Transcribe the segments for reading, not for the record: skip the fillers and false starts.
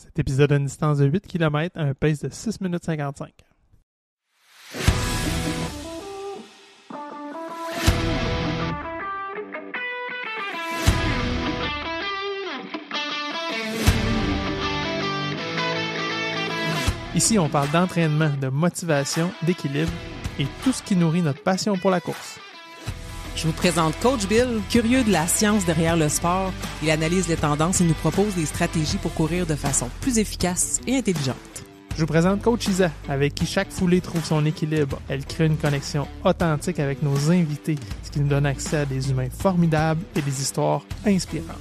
Cet épisode a une distance de 8 km à un pace de 6 minutes 55. Ici, on parle d'entraînement, de motivation, d'équilibre et tout ce qui nourrit notre passion pour la course. Je vous présente Coach Bill, curieux de la science derrière le sport. Il analyse les tendances et nous propose des stratégies pour courir de façon plus efficace et intelligente. Je vous présente Coach Isa, avec qui chaque foulée trouve son équilibre. Elle crée une connexion authentique avec nos invités, ce qui nous donne accès à des humains formidables et des histoires inspirantes.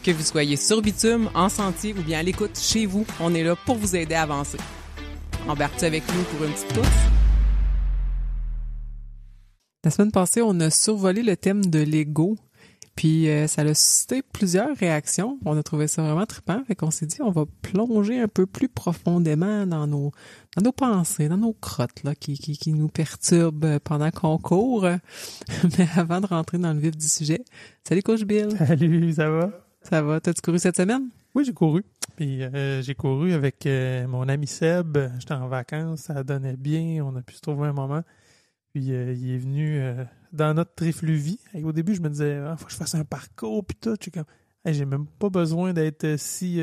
Que vous soyez sur bitume, en sentier ou bien à l'écoute chez vous, on est là pour vous aider à avancer. Embarques-tu avec nous pour une petite course? La semaine passée, on a survolé le thème de l'ego, puis ça a suscité plusieurs réactions. On a trouvé ça vraiment trippant, fait qu'on s'est dit on va plonger un peu plus profondément dans nos pensées, dans nos crottes là, qui nous perturbent pendant qu'on court. Mais avant de rentrer dans le vif du sujet, salut Coach Bill! Salut, ça va? Ça va? T'as-tu couru cette semaine? Oui, j'ai couru. Puis j'ai couru avec mon ami Seb. J'étais en vacances, ça donnait bien, on a pu se trouver un moment. Puis il est venu dans notre trifluvie. Et au début, je me disais, faut que je fasse un parcours, puis tout. Je suis comme, j'ai même pas besoin d'être si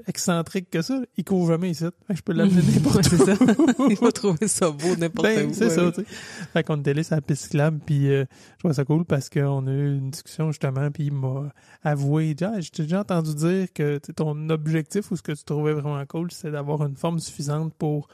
excentrique que ça. Il court jamais ici. Je peux l'amener n'importe où. C'est ça. Il va trouver ça beau n'importe où. C'est ça, tu sais. Fait qu'on était allé sur la piste cyclable, puis je trouvais ça cool parce qu'on a eu une discussion justement, puis il m'a avoué, j'ai déjà entendu dire que ton objectif ou ce que tu trouvais vraiment cool, c'est d'avoir une forme suffisante pour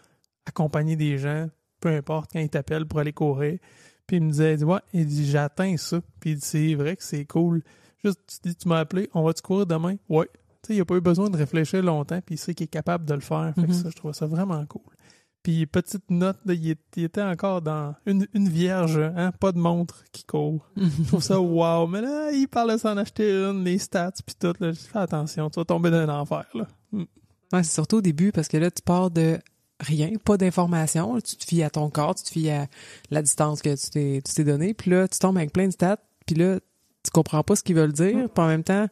accompagner des gens, peu importe, quand ils t'appellent pour aller courir. Puis il me disait, ouais, il dit, j'atteins ça. Puis il dit, c'est vrai que c'est cool. Juste, tu m'as appelé, on va-tu courir demain? Ouais. Tu sais, il n'a pas eu besoin de réfléchir longtemps, puis il sait qu'il est capable de le faire. Fait que ça, je trouve ça vraiment cool. Puis petite note, là, il était encore dans une vierge, hein, pas de montre qui court. Je trouve ça wow. Mais là, il parle de s'en acheter une, les stats, puis tout. Là, fais attention, tu vas tomber dans un enfer. Là. Ouais, c'est surtout au début, parce que là, tu pars de rien, pas d'informations. Tu te fies à ton corps, tu te fies à la distance que tu t'es donnée. Puis là, tu tombes avec plein de stats. Puis là, tu comprends pas ce qu'ils veulent dire. Puis en même temps,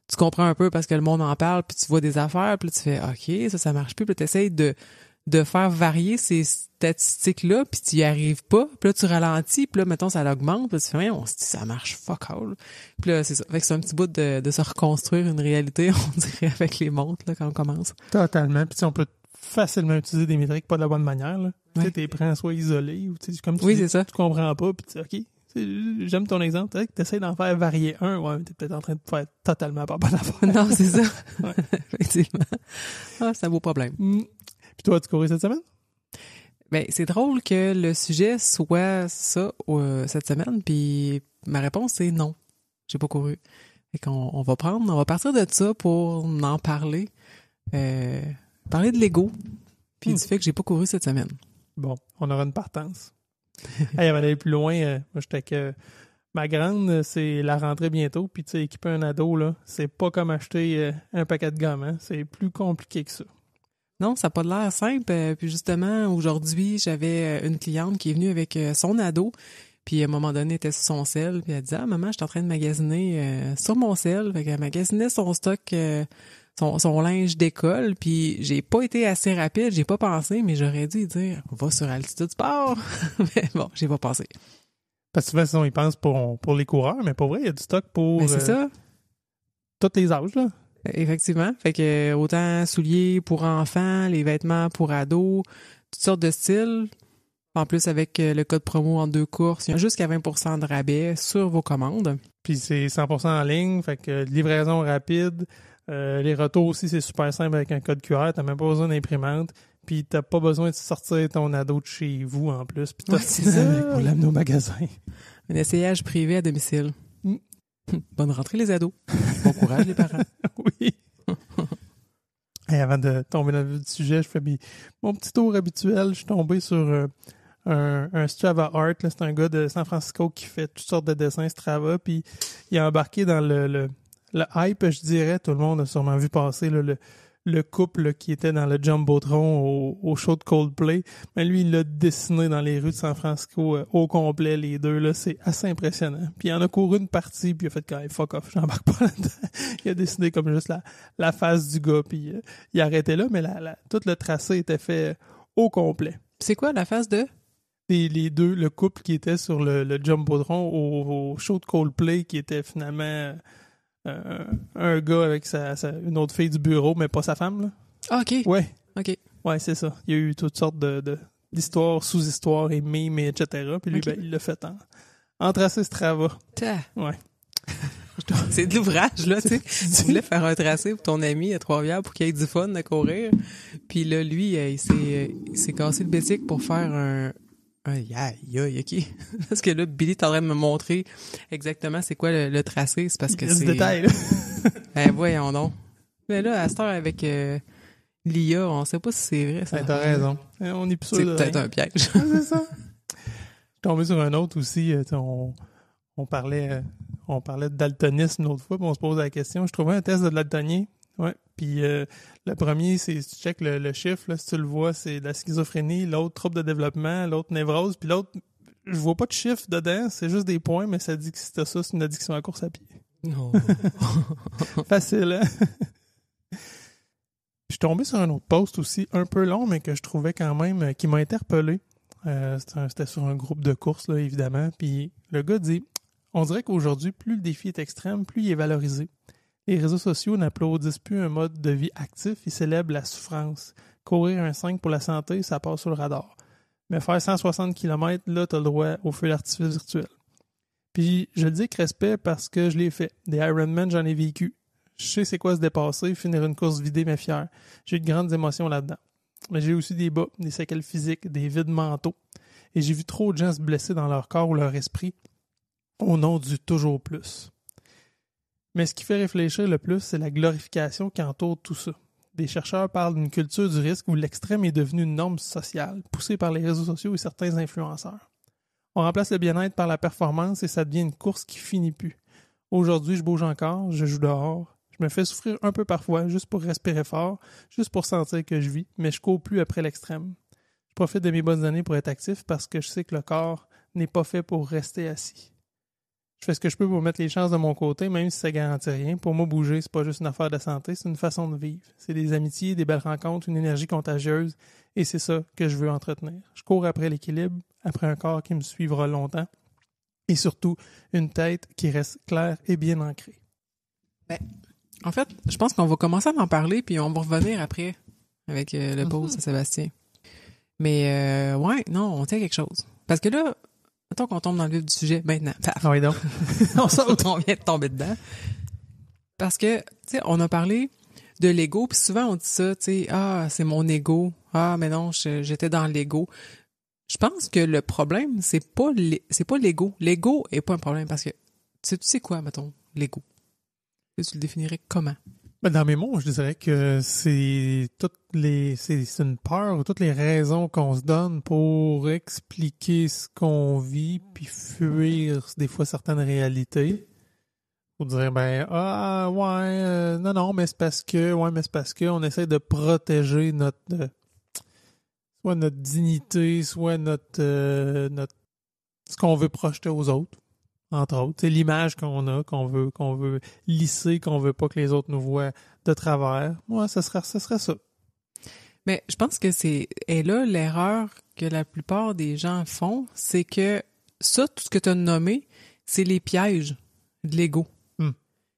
tu comprends un peu parce que le monde en parle. Puis tu vois des affaires. Puis là, tu fais OK, ça marche plus. Puis là, tu essaies de faire varier ces statistiques-là. Puis tu y arrives pas. Puis là, tu ralentis. Puis là, mettons, ça l'augmente. Puis là, tu fais on se dit ça marche fuck all. Puis là, c'est ça. Fait que c'est un petit bout de se reconstruire une réalité, on dirait, avec les montres là, quand on commence. Totalement. Puis on peut facilement utiliser des métriques pas de la bonne manière. Là. Ouais. Tu sais, prends soit isolé ou comme tu dis, c'est ça. Tu comprends pas. Puis tu dis OK. J'aime ton exemple. Tu essaies d'en faire varier un. Ouais, t'es peut-être en train de faire totalement pas bonne affaire. Non, c'est ça. Ouais. Effectivement. C'est un beau problème. Puis toi, tu courais cette semaine? Ben, c'est drôle que le sujet soit ça cette semaine, puis ma réponse c'est non. J'ai pas couru. Fait qu'on on va partir de ça pour en parler. Parler de l'ego, puis du fait que j'ai pas couru cette semaine. Bon, on aura une partance. Avant d'aller plus loin, moi j'étais que ma grande, c'est la rentrée bientôt, puis tu sais, équiper un ado, là, c'est pas comme acheter un paquet de gomme, hein? C'est plus compliqué que ça. Non, ça n'a pas l'air simple. Puis justement, aujourd'hui, j'avais une cliente qui est venue avec son ado, puis à un moment donné, elle était sur son sel, puis elle disait « Ah, maman, je suis en train de magasiner sur mon sel. » Fait qu'elle magasinait son stock, son linge d'école, puis j'ai pas été assez rapide, j'ai pas pensé, mais j'aurais dû dire « Va sur Altitude Sport. » Mais bon, j'ai pas pensé. Parce que souvent, sinon, ils pensent pour les coureurs, mais pour vrai, il y a du stock pour mais c'est ça. Tous les âges, là. Effectivement. Fait que autant souliers pour enfants, les vêtements pour ados, toutes sortes de styles. En plus, avec le code promo en 2 courses, il y a jusqu'à 20% de rabais sur vos commandes. Puis c'est 100% en ligne, fait que livraison rapide. Les retours aussi, c'est super simple avec un code QR. T'as même pas besoin d'imprimante. Puis t'as pas besoin de sortir ton ado de chez vous en plus. Puis c'est ça. Pour l'amener au magasin. Un essayage privé à domicile. Bonne rentrée les ados. Bon courage les parents. Oui. Et avant de tomber dans le vif du sujet, je fais mon petit tour habituel. Je suis tombé sur un Strava Art. Là, c'est un gars de San Francisco qui fait toutes sortes de dessins Strava. Puis il a embarqué dans le hype, je dirais. Tout le monde a sûrement vu passer là, le couple là, qui était dans le Jumbotron au show de Coldplay, mais lui, il l'a dessiné dans les rues de San Francisco au complet, les deux, là, c'est assez impressionnant. Puis il en a couru une partie, puis il a fait quand même fuck off, j'embarque pas là-dedans. Il a dessiné comme juste la face du gars, puis il a arrêté là, mais tout le tracé était fait au complet. C'est quoi la face de? Les deux, le couple qui était sur le Jumbotron au show de Coldplay, qui était finalement un gars avec une autre fille du bureau, mais pas sa femme, là. Ah, OK. Ouais. OK. Ouais, c'est ça. Il y a eu toutes sortes d'histoires, sous-histoires et mimes, etc. Puis lui, Okay. il l'a fait en tracé Strava. Tiens. Ouais. C'est de l'ouvrage, là, tu sais. Tu voulais faire un tracé pour ton ami à Trois-Rivières pour qu'il ait du fun à courir. Puis là, lui, il s'est cassé le bicycle pour faire un OK. Parce que là, Billy est en train de me montrer exactement c'est quoi le tracé. C'est parce que il y a c'est... du détail, là. Ben, voyons donc. Mais là, à cette heure, avec l'IA, on sait pas si c'est vrai. Ça. Ben, t'as raison. On est plus sûr C'est de peut-être rien. un piège. Ouais, c'est ça. Je suis tombé sur un autre aussi. On parlait de daltonisme l'autre fois, puis on se pose la question. Je trouvais un test de daltonien. Ouais. Puis le premier, c'est si tu checkes le chiffre, là, si tu le vois, c'est de la schizophrénie, l'autre trouble de développement, l'autre névrose, puis l'autre, je vois pas de chiffre dedans, c'est juste des points, mais ça dit que si t'as ça, c'est une addiction à la course à pied. Non. Facile, hein? Je suis tombé sur un autre post aussi, un peu long, mais que je trouvais quand même, qui m'a interpellé. C'était sur un groupe de course, là, évidemment. Puis le gars dit, on dirait qu'aujourd'hui, plus le défi est extrême, plus il est valorisé. Les réseaux sociaux n'applaudissent plus un mode de vie actif, ils célèbrent la souffrance. Courir un 5 pour la santé, ça passe sur le radar. Mais faire 160 km, là, t'as le droit au feu d'artifice virtuel. Puis je le dis avec respect parce que je l'ai fait. Des Ironman, j'en ai vécu. Je sais c'est quoi se dépasser, finir une course vidée mais fière. J'ai eu de grandes émotions là-dedans. Mais j'ai aussi des bas, des séquelles physiques, des vides mentaux. Et j'ai vu trop de gens se blesser dans leur corps ou leur esprit au nom du toujours plus. Mais ce qui fait réfléchir le plus, c'est la glorification qui entoure tout ça. Des chercheurs parlent d'une culture du risque où l'extrême est devenu une norme sociale, poussée par les réseaux sociaux et certains influenceurs. On remplace le bien-être par la performance et ça devient une course qui finit plus. Aujourd'hui, je bouge encore, je joue dehors, je me fais souffrir un peu parfois, juste pour respirer fort, juste pour sentir que je vis, mais je cours plus après l'extrême. Je profite de mes bonnes années pour être actif parce que je sais que le corps n'est pas fait pour rester assis. Je fais ce que je peux pour mettre les chances de mon côté, même si ça garantit rien. Pour moi, bouger, c'est pas juste une affaire de santé, c'est une façon de vivre. C'est des amitiés, des belles rencontres, une énergie contagieuse, et c'est ça que je veux entretenir. Je cours après l'équilibre, après un corps qui me suivra longtemps, et surtout, une tête qui reste claire et bien ancrée. Ben, en fait, je pense qu'on va commencer à en parler, puis on va revenir après avec le pause à Sébastien. Mais ouais, non, on tient quelque chose. Parce que là, mettons qu'on tombe dans le vif du sujet maintenant. Paf. Ah oui, donc. On saute. On vient de tomber dedans. Parce que, tu sais, on a parlé de l'ego, puis souvent on dit ça, tu sais, ah, c'est mon ego. Ah, mais non, j'étais dans l'ego. Je pense que le problème, c'est pas l'ego. L'ego est pas un problème parce que, tu sais quoi, mettons, l'ego? Tu le définirais comment? Ben, dans mes mots, je dirais que c'est une peur ou toutes les raisons qu'on se donne pour expliquer ce qu'on vit puis fuir des fois certaines réalités. Pour dire non, mais c'est parce que on essaie de protéger soit notre dignité, soit ce qu'on veut projeter aux autres. Entre autres, c'est l'image qu'on a, qu'on veut lisser, qu'on veut pas que les autres nous voient de travers. Ouais, ce serait ça. Mais je pense que et là l'erreur que la plupart des gens font, c'est que ça, tout ce que tu as nommé, c'est les pièges de l'ego.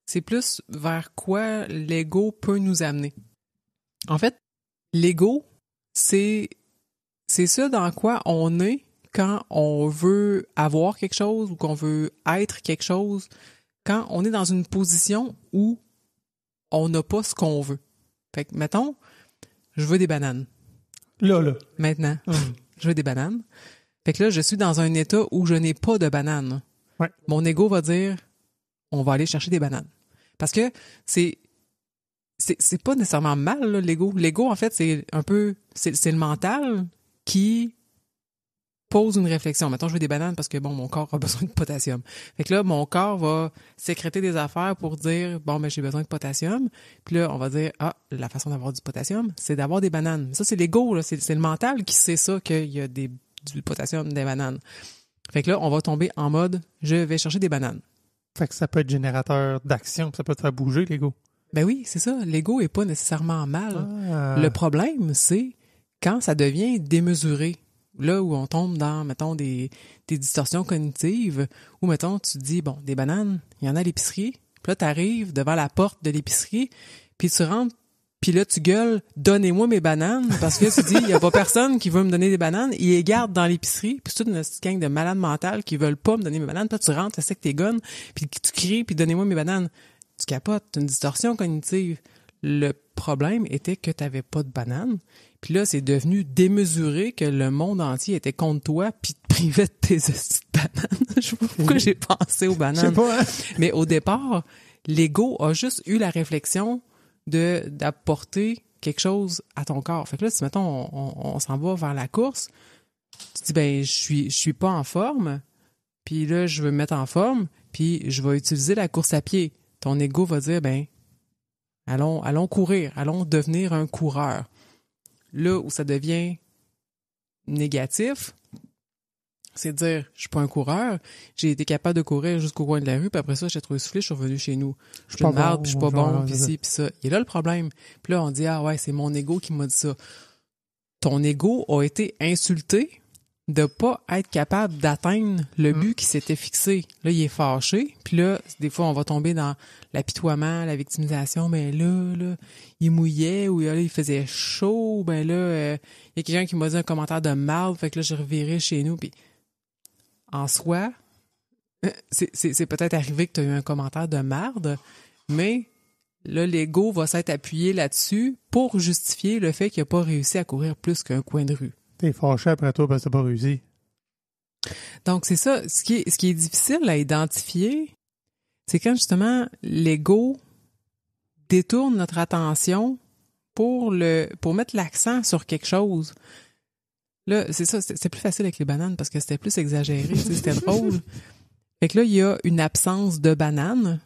C'est plus vers quoi l'ego peut nous amener. En fait, l'ego, c'est ça dans quoi on est quand on veut avoir quelque chose ou qu'on veut être quelque chose, quand on est dans une position où on n'a pas ce qu'on veut. Fait que, mettons, je veux des bananes. Là. Maintenant, je veux des bananes. Fait que là, je suis dans un état où je n'ai pas de bananes. Ouais. Mon ego va dire, on va aller chercher des bananes. Parce que c'est pas nécessairement mal, là, l'ego. L'ego, en fait, c'est un peu, c'est le mental qui pose une réflexion. Mettons, je veux des bananes parce que, bon, mon corps a besoin de potassium. Fait que là, mon corps va sécréter des affaires pour dire, bon, ben, j'ai besoin de potassium. Puis là, on va dire, ah, la façon d'avoir du potassium, c'est d'avoir des bananes. Ça, c'est l'ego, là. C'est le mental qui sait ça, qu'il y a du potassium des bananes. Fait que là, on va tomber en mode, je vais chercher des bananes. Fait que ça peut être générateur d'action, ça peut te faire bouger, l'ego. Ben oui, c'est ça. L'ego est pas nécessairement mal. Ah. Le problème, c'est quand ça devient démesuré. Là où on tombe dans, mettons, des distorsions cognitives, où, mettons, tu te dis, bon, des bananes, il y en a à l'épicerie. Puis là, tu arrives devant la porte de l'épicerie, puis tu rentres, puis là, tu gueules, donnez-moi mes bananes, parce que tu dis, il n'y a pas personne qui veut me donner des bananes, ils les gardent dans l'épicerie, puis c'est toute une petite gang de malades mentales qui veulent pas me donner mes bananes, puis là, tu rentres, tu sais que t'es gonnes, puis tu cries, puis donnez-moi mes bananes. Tu capotes, c'est une distorsion cognitive. Le problème était que tu n'avais pas de bananes. Puis là, c'est devenu démesuré que le monde entier était contre toi puis te privait de tes hosties de bananes. Je sais pas pourquoi j'ai pensé aux bananes. Je sais pas, hein? Mais au départ, l'ego a juste eu la réflexion d'apporter quelque chose à ton corps. Fait que là, si mettons, on s'en va vers la course, tu te dis, ben, je suis pas en forme, puis là, je veux me mettre en forme, puis je vais utiliser la course à pied. Ton ego va dire, ben, allons courir, allons devenir un coureur. Là où ça devient négatif, c'est de dire, je suis pas un coureur, j'ai été capable de courir jusqu'au coin de la rue, puis après ça, j'ai trouvé soufflé, je suis revenu chez nous. Je suis une marde, puis je suis pas bon, puis ci, puis ça. Il est là le problème. Puis là, on dit, ah ouais, c'est mon ego qui m'a dit ça. Ton ego a été insulté de pas être capable d'atteindre le but qui s'était fixé. Là, il est fâché. Puis là, des fois, on va tomber dans l'apitoiement, la victimisation. Ben là, il mouillait ou là, il faisait chaud. Ben là, il y a quelqu'un qui m'a dit un commentaire de marde. Fait que là, j'ai reviré chez nous. Puis en soi, c'est peut-être arrivé que tu as eu un commentaire de marde, mais là, l'ego va s'être appuyé là-dessus pour justifier le fait qu'il n'a pas réussi à courir plus qu'un coin de rue. T'es fâché après toi parce que t'as pas réussi. Donc, c'est ça. Ce qui est difficile à identifier, c'est quand justement l'ego détourne notre attention pour mettre l'accent sur quelque chose. Là, c'est ça. C'était plus facile avec les bananes parce que c'était plus exagéré. C'était drôle. Fait que là, il y a une absence de bananes.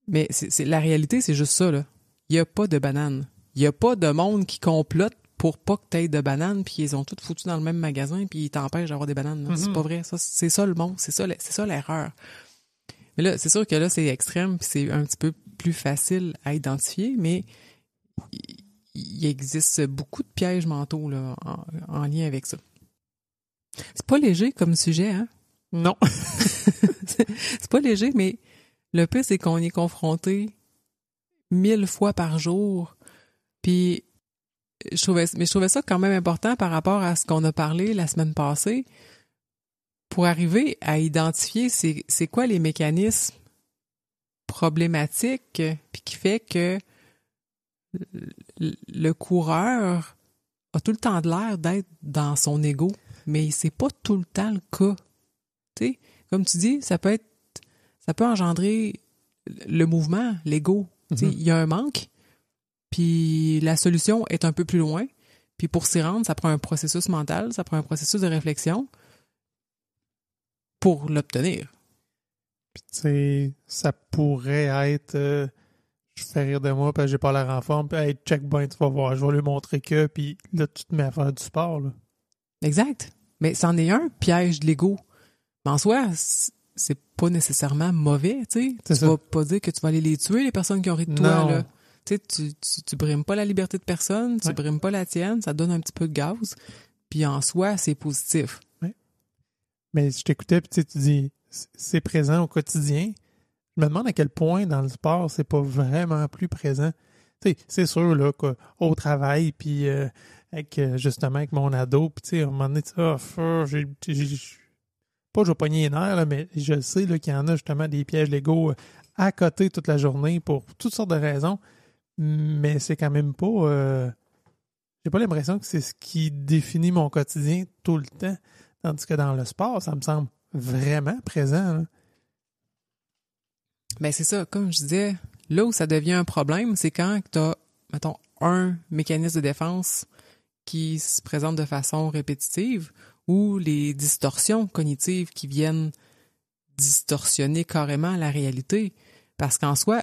Mais la réalité, c'est juste ça, là. Il n'y a pas de bananes. Il n'y a pas de monde qui complote pour pas que tu aies de bananes, puis ils ont toutes foutues dans le même magasin, puis ils t'empêchent d'avoir des bananes. C'est pas vrai. Ça, c'est ça le monde. C'est ça l'erreur. Mais là, c'est sûr que là, c'est extrême, puis c'est un petit peu plus facile à identifier, mais il existe beaucoup de pièges mentaux là, en lien avec ça. C'est pas léger comme sujet, hein? Non. C'est pas léger, mais le pire, c'est qu'on y est confronté 1000 fois par jour. Puis je trouvais ça quand même important par rapport à ce qu'on a parlé la semaine passée pour arriver à identifier c'est quoi les mécanismes problématiques puis qui fait que le coureur a tout le temps de l'air d'être dans son ego, mais c'est pas tout le temps le cas. Tu sais, comme tu dis, ça peut engendrer le mouvement, l'ego. Tu sais, il y a un manque. Puis la solution est un peu plus loin. Puis pour s'y rendre, ça prend un processus mental, ça prend un processus de réflexion pour l'obtenir. Puis tu sais, ça pourrait être je fais rire de moi parce que j'ai pas l'air en forme, puis hey, check ben, tu vas voir, je vais lui montrer que, puis là, tu te mets à faire du sport, là. Exact. Mais c'en est un piège de l'ego. Mais en soi, c'est pas nécessairement mauvais, tu sais. Tu vas pas dire que tu vas aller les tuer, les personnes qui ont ri de toi, non. là. Tu sais, tu brimes pas la liberté de personne, tu brimes pas la tienne, ça te donne un petit peu de gaz, puis en soi, c'est positif. Ouais. Mais je t'écoutais, puis tu dis, c'est présent au quotidien. Je me demande à quel point, dans le sport, c'est pas vraiment plus présent. Tu sais, c'est sûr, là, qu'au travail, puis justement, avec mon ado, puis tu sais, à un moment donné, j'ai pas que je vais pogner les nerfs, là, mais je sais là, qu'il y en a justement des pièges légaux à côté toute la journée pour toutes sortes de raisons. Mais c'est quand même pas... j'ai pas l'impression que c'est ce qui définit mon quotidien tout le temps. Tandis que dans le sport, ça me semble vraiment présent. Là. Ben c'est ça, comme je disais, là où ça devient un problème, c'est quand tu as, mettons, un mécanisme de défense qui se présente de façon répétitive ou les distorsions cognitives qui viennent distorsionner carrément la réalité. Parce qu'en soi,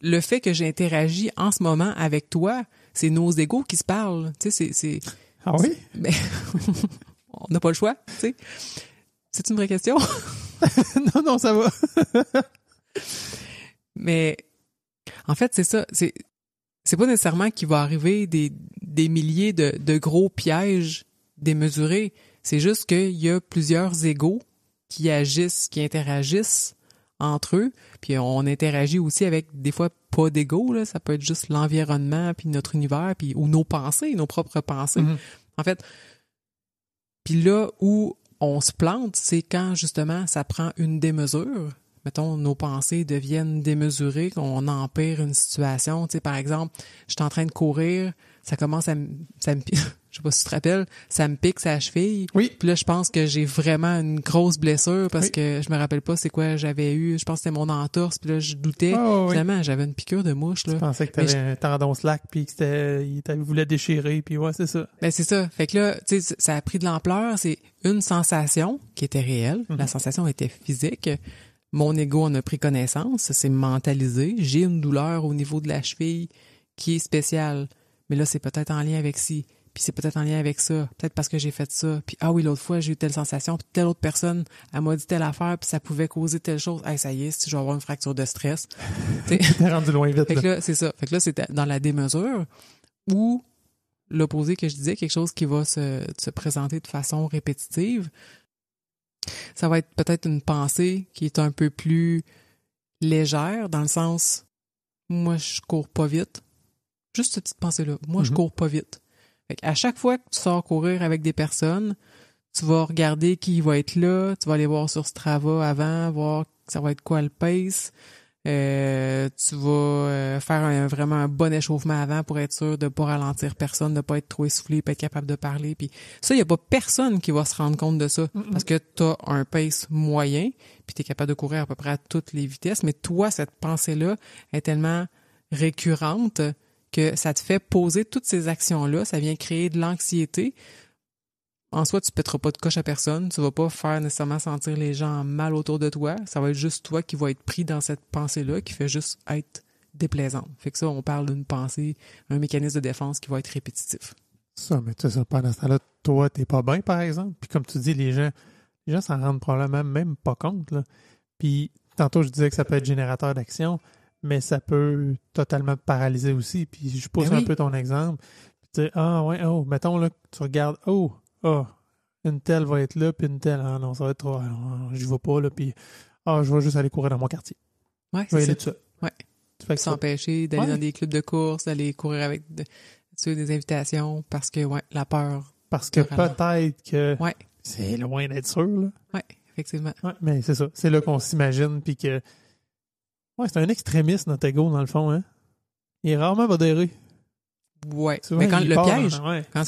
le fait que j'interagis en ce moment avec toi, c'est nos égos qui se parlent. Tu sais, Ah oui? Ben, on n'a pas le choix, tu sais. C'est une vraie question? Non, ça va. Mais en fait, c'est ça. C'est pas nécessairement qu'il va arriver des milliers de gros pièges démesurés. C'est juste qu'il y a plusieurs égos qui agissent, qui interagissent entre eux. Puis on interagit aussi avec des fois pas d'égos, là. Ça peut être juste l'environnement, puis notre univers, puis ou nos pensées, nos propres pensées. Mm-hmm. En fait, puis là où on se plante, c'est quand justement ça prend une démesure. Mettons, nos pensées deviennent démesurées, qu'on empire une situation. Tu sais, par exemple, je suis en train de courir, ça commence ça me je sais pas si tu te rappelles, ça me pique sa cheville. Oui. Puis là, je pense que j'ai vraiment une grosse blessure parce que je me rappelle pas c'est quoi j'avais eu. Je pense que c'était mon entorse, puis là, je doutais. Finalement, j'avais une piqûre de mouche, là. Je pensais que t'avais un tendon slack, puis que il voulait déchirer, puis ouais, c'est ça. Ben, c'est ça. Fait que là, tu sais, ça a pris de l'ampleur. C'est une sensation qui était réelle. La sensation était physique. Mon ego en a pris connaissance. Ça s'est mentalisé. J'ai une douleur au niveau de la cheville qui est spéciale. Mais là, c'est peut-être en lien avec ci. Puis c'est peut-être en lien avec ça. Peut-être parce que j'ai fait ça. Puis ah oui, l'autre fois, j'ai eu telle sensation. Puis telle autre personne, elle m'a dit telle affaire. Puis ça pouvait causer telle chose. Hey, ça y est, si je vais avoir une fracture de stress. T'es rendu loin vite. Fait que là, c'est ça. Fait que là, c'est dans la démesure ou l'opposé que je disais, quelque chose qui va se présenter de façon répétitive. Ça va être peut-être une pensée qui est un peu plus légère, dans le sens, moi, je cours pas vite. Juste cette petite pensée-là. Moi, je cours pas vite. Fait qu'à chaque fois que tu sors courir avec des personnes, tu vas regarder qui va être là, tu vas aller voir sur Strava avant, voir ça va être quoi le pace. Tu vas faire vraiment un bon échauffement avant pour être sûr de pas ralentir personne, de pas être trop essoufflé, pas être capable de parler. Puis ça, il y a pas personne qui va se rendre compte de ça parce que t'as un pace moyen, puis t'es capable de courir à peu près à toutes les vitesses. Mais toi, cette pensée-là est tellement récurrente que ça te fait poser toutes ces actions-là. Ça vient créer de l'anxiété. En soi, tu pèteras pas de coche à personne. Tu vas pas faire nécessairement sentir les gens mal autour de toi. Ça va être juste toi qui va être pris dans cette pensée-là qui fait juste être déplaisante. Fait que ça, on parle d'une pensée, un mécanisme de défense qui va être répétitif. Ça, mais tu sais, pendant ce temps-là, toi, t'es pas bien, par exemple. Puis comme tu dis, les gens s'en rendent probablement même pas compte, là. Puis tantôt, je disais que ça peut être générateur d'action, mais ça peut totalement paralyser aussi. Puis je pose un peu ton exemple. Puis tu sais, mettons là, tu regardes, une telle va être là, puis une telle, non, ça va être trop, j'y vais pas, là, puis je vais juste aller courir dans mon quartier. Ouais, je vais c'est aller ça. tout ça. Ouais. Tu fais s'empêcher d'aller dans des clubs de course, d'aller courir avec des invitations, parce que, la peur. Parce que peut-être que c'est loin d'être sûr, là. Ouais, effectivement. Ouais, mais c'est ça. C'est là qu'on s'imagine, puis que, c'est un extrémiste, notre ego, dans le fond, hein. Il est rarement modéré. Ouais. Souvent, mais quand le piège,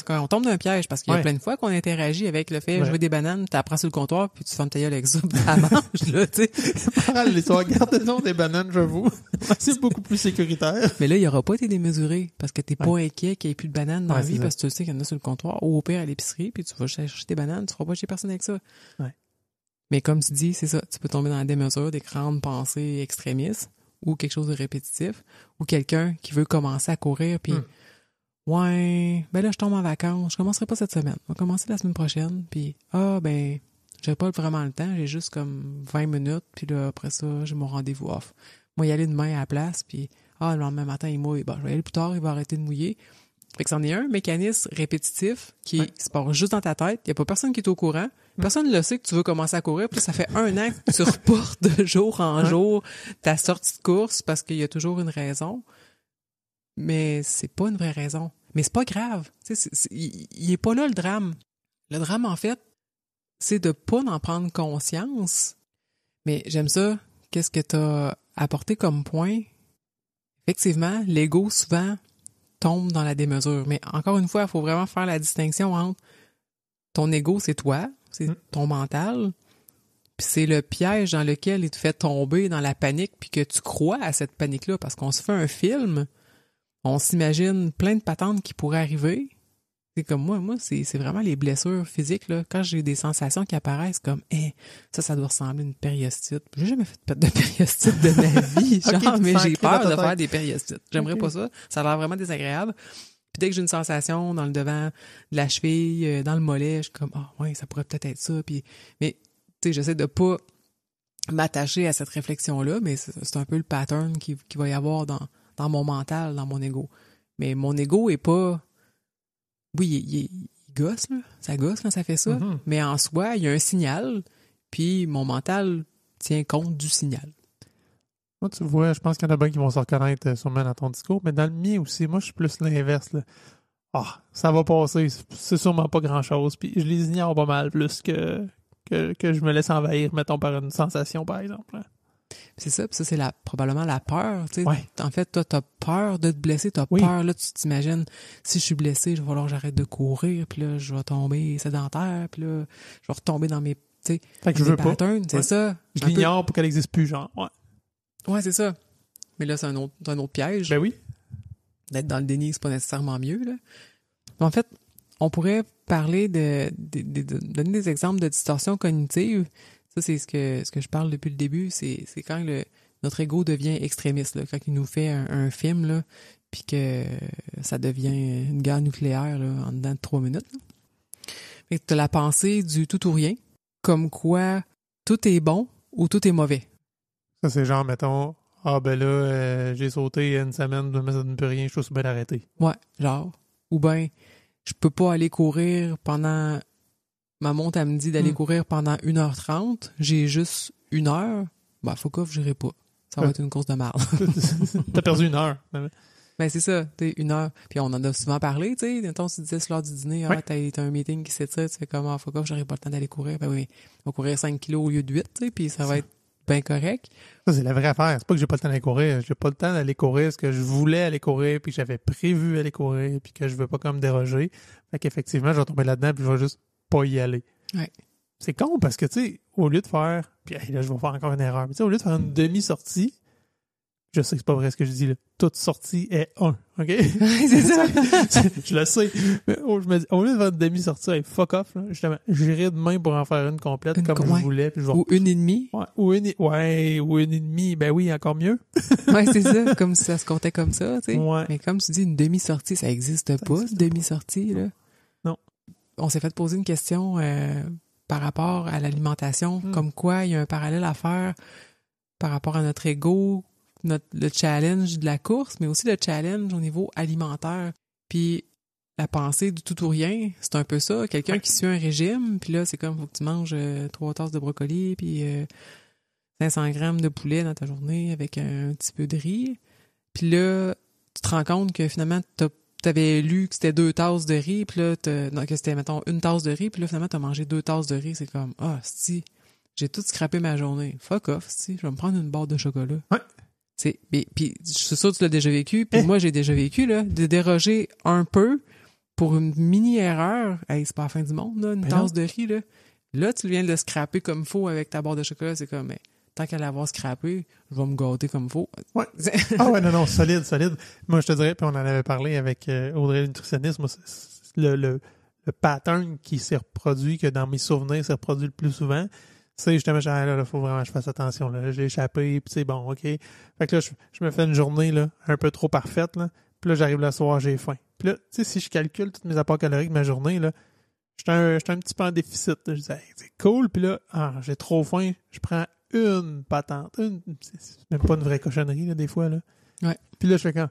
quand on tombe d'un piège, parce qu'il y a plein de fois qu'on interagit avec le fait, je veux des bananes, tu apprends sur le comptoir, puis tu fermes ta gueule avec ça, puis tu la manges, là, tu sais. L'histoire, gardez-donc des bananes, j'avoue. C'est beaucoup plus sécuritaire. Mais là, il aura pas été démesuré, parce que t'es pas inquiet qu'il n'y ait plus de bananes dans la vie, parce que tu sais qu'il y en a sur le comptoir, ou au pire à l'épicerie, puis tu vas chercher tes bananes, tu feras pas chez personne avec ça. Ouais. Mais comme tu dis, c'est ça, tu peux tomber dans la démesure, des grandes pensées extrémistes, ou quelque chose de répétitif, ou quelqu'un qui veut commencer à courir, puis ouais, ben là, je tombe en vacances. Je commencerai pas cette semaine. On va commencer la semaine prochaine. Puis, j'ai pas vraiment le temps. J'ai juste comme 20 minutes. Puis là, après ça, j'ai mon rendez-vous off. Moi, y aller demain à la place. Puis, le lendemain matin, il mouille. Bon, je vais y aller plus tard. Il va arrêter de mouiller. Fait que c'en est un mécanisme répétitif qui se passe juste dans ta tête. Il y a pas personne qui est au courant. Personne ne le sait que tu veux commencer à courir. Puis ça fait 1 an que tu reportes de jour en jour ta sortie de course parce qu'il y a toujours une raison. Mais c'est pas une vraie raison. Mais c'est pas grave. Il est pas là le drame. Le drame, en fait, c'est de pas en prendre conscience. Mais j'aime ça. Qu'est-ce que t'as apporté comme point? Effectivement, l'ego, souvent, tombe dans la démesure. Mais encore une fois, il faut vraiment faire la distinction entre ton ego, c'est toi, c'est ton mental, puis c'est le piège dans lequel il te fait tomber dans la panique, puis que tu crois à cette panique-là, parce qu'on se fait un film... On s'imagine plein de patentes qui pourraient arriver, C'est comme moi, c'est vraiment les blessures physiques, là. Quand j'ai des sensations qui apparaissent comme, ça doit ressembler à une périostite. J'ai jamais fait de périostite de ma vie, genre, Ok, mais j'ai peur de tête. faire des périostites. J'aimerais pas ça. Ça a l'air vraiment désagréable. Puis dès que j'ai une sensation dans le devant de la cheville, dans le mollet, je suis comme, ouais, ça pourrait peut-être être ça. Puis, mais, tu sais, j'essaie de pas m'attacher à cette réflexion-là, mais c'est un peu le pattern qui va y avoir dans mon mental, dans mon ego. Mais mon ego est pas... Oui, il gosse, là. Ça gosse quand ça fait ça. Mm-hmm. Mais en soi, il y a un signal, puis mon mental tient compte du signal. Moi, tu vois, je pense qu'il y en a bien qui vont se reconnaître sûrement dans ton discours, mais dans le mien aussi, moi, je suis plus l'inverse, là. Ça va passer, c'est sûrement pas grand-chose, puis je les ignore pas mal plus que je me laisse envahir, mettons, par une sensation, par exemple. C'est ça, puis ça, c'est probablement la peur, tu sais. Ouais. En fait, toi, t'as peur de te blesser, t'as peur, là, tu t'imagines, si je suis blessé, je vais falloir que j'arrête de courir, puis là, je vais tomber sédentaire, puis là, je vais retomber dans mes, tu sais, fait que je veux patterns, pas. c'est ça. Je l'ignore pour qu'elle existe plus, genre. Ouais, c'est ça. Mais là, c'est un autre piège. Ben oui. D'être dans le déni, c'est pas nécessairement mieux, là. En fait, on pourrait parler de donner des exemples de distorsion cognitive. Ça, c'est ce que je parle depuis le début. C'est quand notre ego devient extrémiste, là, quand il nous fait un film, là, puis que ça devient une guerre nucléaire là, en dedans de 3 minutes. Là. Fait que t'as la pensée du tout ou rien, comme quoi tout est bon ou tout est mauvais. Ça, c'est genre, mettons, ben là, j'ai sauté une semaine, mais ça ne donne plus rien, je suis bien arrêté. Ouais, genre. Ou ben, je peux pas aller courir pendant... Ma montre, elle me dit d'aller courir pendant 1h30. J'ai juste 1 heure. Ben, fuck off, j'irai pas. Ça va être une course de merde. T'as perdu 1 heure. Ben, c'est ça, t'es 1 heure. Puis on en a souvent parlé, tu sais. Mettons, tu disais sur l'heure du dîner, t'as un meeting qui s'étire, tu fais comme, fuck off, j'aurai pas le temps d'aller courir. Ben oui, on va courir 5 kilos au lieu de 8, tu sais, puis ça va être bien correct. Ça, c'est la vraie affaire. C'est pas que j'ai pas le temps d'aller courir. J'ai pas le temps d'aller courir parce que je voulais aller courir, puis que j'avais prévu aller courir, puis que je veux pas comme déroger. Fait qu'effectivement, je vais tomber là-dedans, puis je vais juste pas y aller. Ouais. C'est con parce que, tu sais, au lieu de faire... Puis là, je vais faire encore une erreur. Mais tu sais, au lieu de faire une demi-sortie, je sais que c'est pas vrai ce que je dis, là. Toute sortie est 1, OK? C'est ça. Je le sais. Mais je me dis, au lieu de faire une demi-sortie, hey, fuck off, là, justement, j'irai demain pour en faire une complète comme je voulais. Puis je vais... Ou 1,5. Ouais, ou 1,5. Ben oui, encore mieux. Ouais, c'est ça. Comme si ça se comptait comme ça, tu sais. Ouais. Mais comme tu dis, une demi-sortie, ça existe pas, une demi-sortie, là. Non. On s'est fait poser une question par rapport à l'alimentation, comme quoi il y a un parallèle à faire par rapport à notre ego, le challenge de la course, mais aussi le challenge au niveau alimentaire. Puis la pensée du tout ou rien, c'est un peu ça. Quelqu'un qui suit un régime, puis là, c'est comme, faut que tu manges 3 tasses de brocoli, puis 500 grammes de poulet dans ta journée avec un petit peu de riz. Puis là, tu te rends compte que finalement, t'avais lu que c'était 2 tasses de riz, puis là, que c'était, mettons, 1 tasse de riz, puis là, finalement, t'as mangé 2 tasses de riz. C'est comme, si, j'ai tout scrappé ma journée. Fuck off, si, je vais me prendre une barre de chocolat. Ouais. Puis je suis sûr que tu l'as déjà vécu, puis moi, j'ai déjà vécu, là, de déroger un peu pour une mini-erreur. Hey, c'est pas la fin du monde, là, une tasse de riz, là. Là, tu viens de le scraper comme il faut avec ta barre de chocolat, c'est comme, tant qu'à l'avoir scrappé, je vais me gâter comme il faut. Ouais. Non, solide. Moi, je te dirais, puis on en avait parlé avec Audrey, le nutritionniste, moi, c'est le pattern qui s'est reproduit, que dans mes souvenirs s'est reproduit le plus souvent, c'est justement, il faut vraiment que je fasse attention, là, j'ai échappé, puis c'est bon, OK. Fait que là, je me fais une journée, là, un peu trop parfaite, là, puis là, j'arrive le soir, j'ai faim. Puis là, tu sais, si je calcule tous mes apports caloriques de ma journée, là, j'étais un petit peu en déficit, là. Je dis, hey, c'est cool, puis là, j'ai trop faim, je prends une patente. C'est même pas une vraie cochonnerie, là, des fois, là. Ouais. Puis là, je fais quand?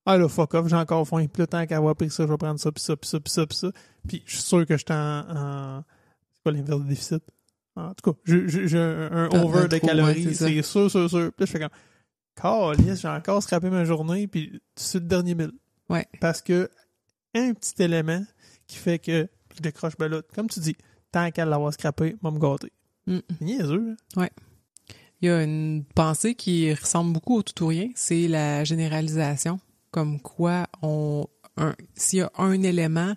Là, fuck off, j'ai encore faim. Puis là, tant qu'à avoir pris ça, je vais prendre ça, puis ça, puis ça, puis ça, puis ça. Puis je suis sûr que j'étais en... C'est quoi l'inverse de déficit? En tout cas, j'ai un over de calories, ouais, c'est sûr. Puis là, je fais comme, j'ai encore scrappé ma journée, puis c'est le dernier 1000. Ouais. Parce que un petit élément qui fait que je décroche, ben là, comme tu dis, tant qu'à l'avoir scrappé, moi me gâter. Niaiseux. Ouais. Il y a une pensée qui ressemble beaucoup au tout ou rien, c'est la généralisation. Comme quoi, s'il y a un élément,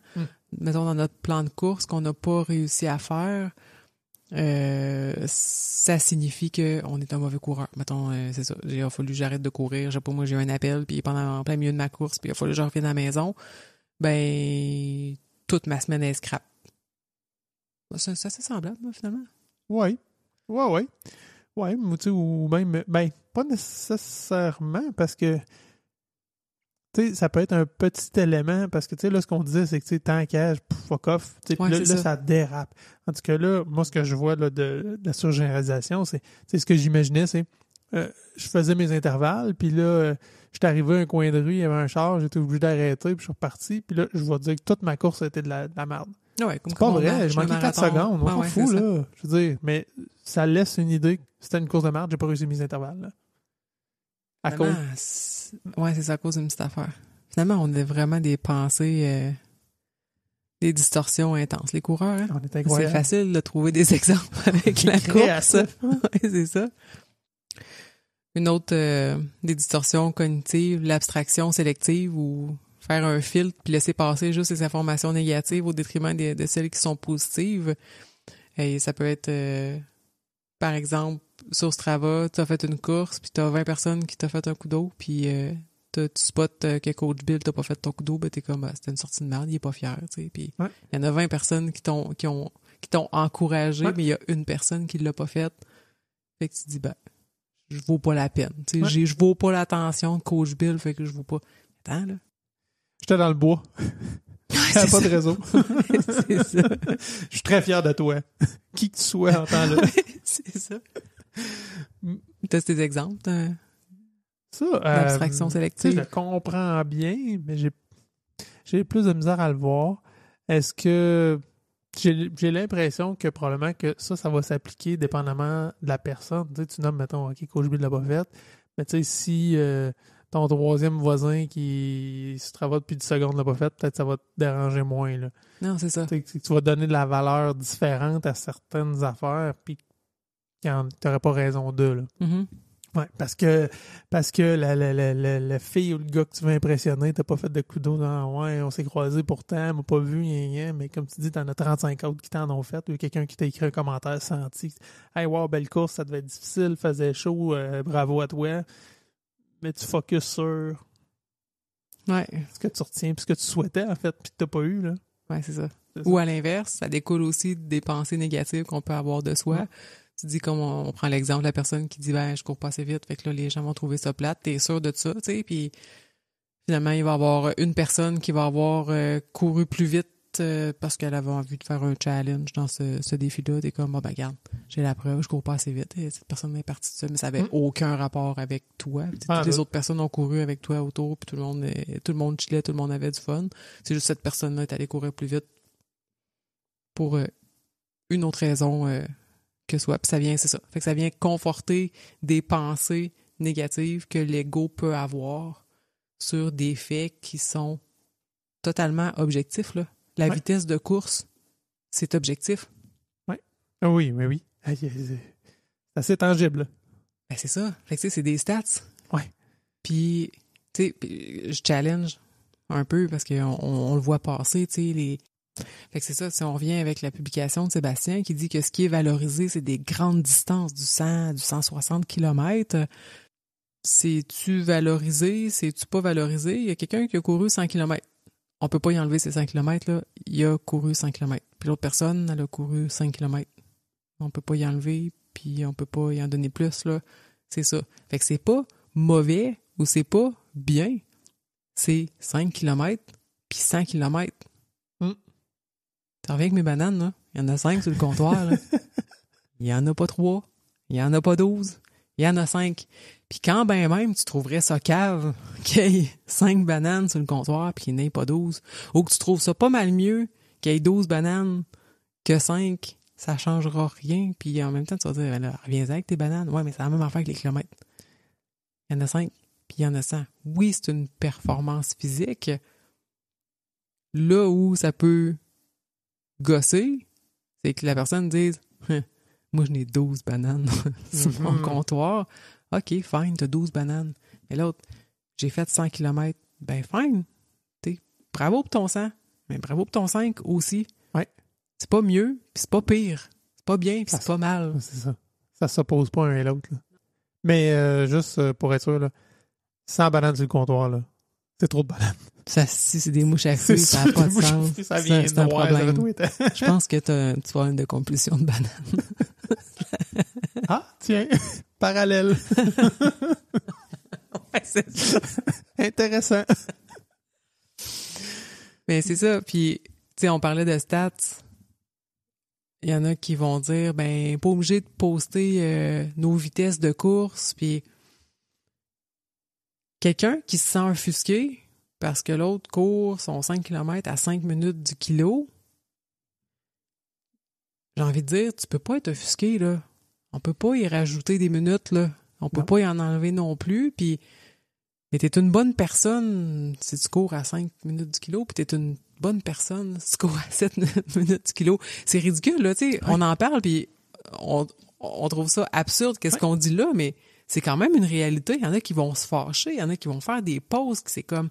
mettons dans notre plan de course, qu'on n'a pas réussi à faire, ça signifie qu'on est un mauvais coureur. Mettons, c'est ça. Il a fallu que j'arrête de courir. Je sais pas, moi, j'ai eu un appel, puis pendant en plein milieu de ma course, puis il a fallu que je revienne à la maison. Ben, toute ma semaine est scrap. C'est assez semblable, là, finalement. Oui. Ouais. Ouais, ou même... Ben, pas nécessairement, parce que tu sais, ça peut être un petit élément, parce que, tu sais, là, ce qu'on disait, c'est que, tu sais, tant qu'à, fuck off, tu sais, là, ça dérape. En tout cas, là, moi, ce que je vois, là, de la surgénéralisation, c'est ce que j'imaginais, c'est, je faisais mes intervalles, puis là, j'étais arrivé à un coin de rue, il y avait un char, j'étais obligé d'arrêter, puis je suis reparti, puis là, je vais dire que toute ma course a été de la merde. Ouais, c'est pas vrai, j'ai manqué 4 secondes, on s'en fout, là. Je veux dire, mais ça laisse une idée que c'était une course de merde, j'ai pas réussi mes intervalles, là. Ouais, c'est ça, à cause d'une petite affaire. Finalement, on a vraiment des pensées, des distorsions intenses. Les coureurs, hein? On est incroyable. C'est facile de trouver des exemples avec la course. Ouais, c'est ça. Une autre, des distorsions cognitives, l'abstraction sélective ou faire un filtre puis laisser passer juste les informations négatives au détriment de celles qui sont positives. Et ça peut être, par exemple, sur Strava, tu as fait une course, puis tu as 20 personnes qui t'ont fait un coup d'eau, puis tu spots que Coach Bill t'a pas fait ton coup d'eau, ben t'es comme, c'était une sortie de merde, il est pas fier, tu sais. Puis il y en a 20 personnes qui t'ont encouragé, mais il y a une personne qui l'a pas fait. Fait que tu te dis, ben, je vaux pas la peine. Tu sais, je vaux pas l'attention de Coach Bill, fait que je vaux pas. Attends, là. J'étais dans le bois. J'avais pas de réseau. C'est ça. Je suis très fier de toi. Qui que tu sois en temps là. C'est ça. T'as des exemples d'abstraction sélective? Je comprends bien, mais j'ai plus de misère à le voir. Est-ce que j'ai l'impression que probablement que ça va s'appliquer dépendamment de la personne. Tu sais, tu nommes, mettons, OK, Coach Bill l'a pas fait, mais tu sais, si ton troisième voisin qui se travaille depuis 10 secondes l'a pas fait, peut-être ça va te déranger moins, là. Non, c'est ça. Tu vas donner de la valeur différente à certaines affaires, puis quand t'aurais pas raison d'eux, là. Mm-hmm. Ouais, parce que la fille ou le gars que tu veux impressionner, t'as pas fait de coup d'eau dans ouais, on s'est croisés pourtant, elle m'a pas vu, mais comme tu dis, t'en as 35 autres qui t'en ont fait, ou quelqu'un qui t'a écrit un commentaire senti. Hey wow, belle course, ça devait être difficile, faisait chaud, bravo à toi. Mais tu focuses sur ce que tu retiens, puis ce que tu souhaitais, en fait, puis que t'as pas eu, là. Ouais, c'est ça. Ou à l'inverse, ça découle aussi des pensées négatives qu'on peut avoir de soi. Tu dis, comme on prend l'exemple de la personne qui dit, ben, je cours pas assez vite, fait que là, les gens vont trouver ça plate, t'es sûr de ça, tu sais, puis finalement, il va y avoir une personne qui va avoir couru plus vite parce qu'elle avait envie de faire un challenge dans ce défi-là. T'es comme, ben, regarde, j'ai la preuve, je cours pas assez vite, et cette personne est partie de ça, mais ça avait aucun rapport avec toi. Toutes les autres personnes ont couru avec toi autour, puis tout le monde chillait, tout le monde avait du fun. C'est juste cette personne-là est allée courir plus vite pour une autre raison que soit. Puis ça vient, c'est ça. Fait que ça vient conforter des pensées négatives que l'ego peut avoir sur des faits qui sont totalement objectifs, là. La vitesse de course, c'est objectif. Oui. Oui, mais oui. C'est assez tangible, là. Ben, c'est ça. Fait que, tu sais, c'est des stats. Ouais. Puis, tu sais, je challenge un peu parce qu'on le voit passer, tu sais, Fait que c'est ça, si on revient avec la publication de Sébastien qui dit que ce qui est valorisé, c'est des grandes distances du 100, du 160 km. C'est-tu valorisé? C'est-tu pas valorisé? Il y a quelqu'un qui a couru 100 km. On peut pas y enlever ces 5 km, là. Il a couru 5 km. Puis l'autre personne, elle a couru 5 km. On peut pas y enlever, puis on peut pas y en donner plus, là. C'est ça. Fait que c'est pas mauvais ou c'est pas bien. C'est 5 km puis 100 km. T'en reviens avec mes bananes, là. Il y en a 5 sur le comptoir, là. Il y en a pas 3. Il y en a pas 12. Il y en a 5. Puis quand ben même tu trouverais ça cave qu'il y ait 5 bananes sur le comptoir puis qu'il n'y en ait pas 12, ou que tu trouves ça pas mal mieux qu'il y ait 12 bananes que 5, ça changera rien. Puis en même temps, tu vas dire, là, reviens avec tes bananes. Ouais, mais c'est la même affaire que les kilomètres. Il y en a 5, puis il y en a 100. Oui, c'est une performance physique. Là où ça peut gosser, c'est que la personne dise moi, je n'ai 12 bananes sur mon comptoir. OK, fine, t'as 12 bananes. Mais l'autre, j'ai fait 100 km. Ben, fine. Bravo pour ton 100, mais bravo pour ton 5 aussi. Ouais. C'est pas mieux, puis c'est pas pire. C'est pas bien, puis c'est pas mal. C'est ça. Ça s'oppose pas un et l'autre, là. Mais juste pour être sûr, là, 100 bananes sur le comptoir, là, C'est trop de bananes. Ça, si c'est des mouches à fruits, ça n'a pas de sens. Ça vient C'est un noir, problème. ça Je pense que tu vas avoir une décompulsion de bananes. Ah, tiens, parallèle. Ouais, c'est ça. Intéressant. Mais c'est ça. Puis, tu sais, on parlait de stats. Il y en a qui vont dire, ben, pas obligé de poster nos vitesses de course. Puis, quelqu'un qui se sent offusqué parce que l'autre court son 5 km à 5 minutes du kilo, j'ai envie de dire, tu peux pas être offusqué, là. On peut pas y rajouter des minutes, là. On peut pas y en enlever non plus. Puis, mais t'es une bonne personne si tu cours à 5 minutes du kilo, puis t'es une bonne personne si tu cours à 7 minutes du kilo. C'est ridicule, là, tu sais. On en parle, puis on trouve ça absurde, qu'est-ce qu'on dit là, mais c'est quand même une réalité. Il y en a qui vont se fâcher, il y en a qui vont faire des pauses, c'est comme,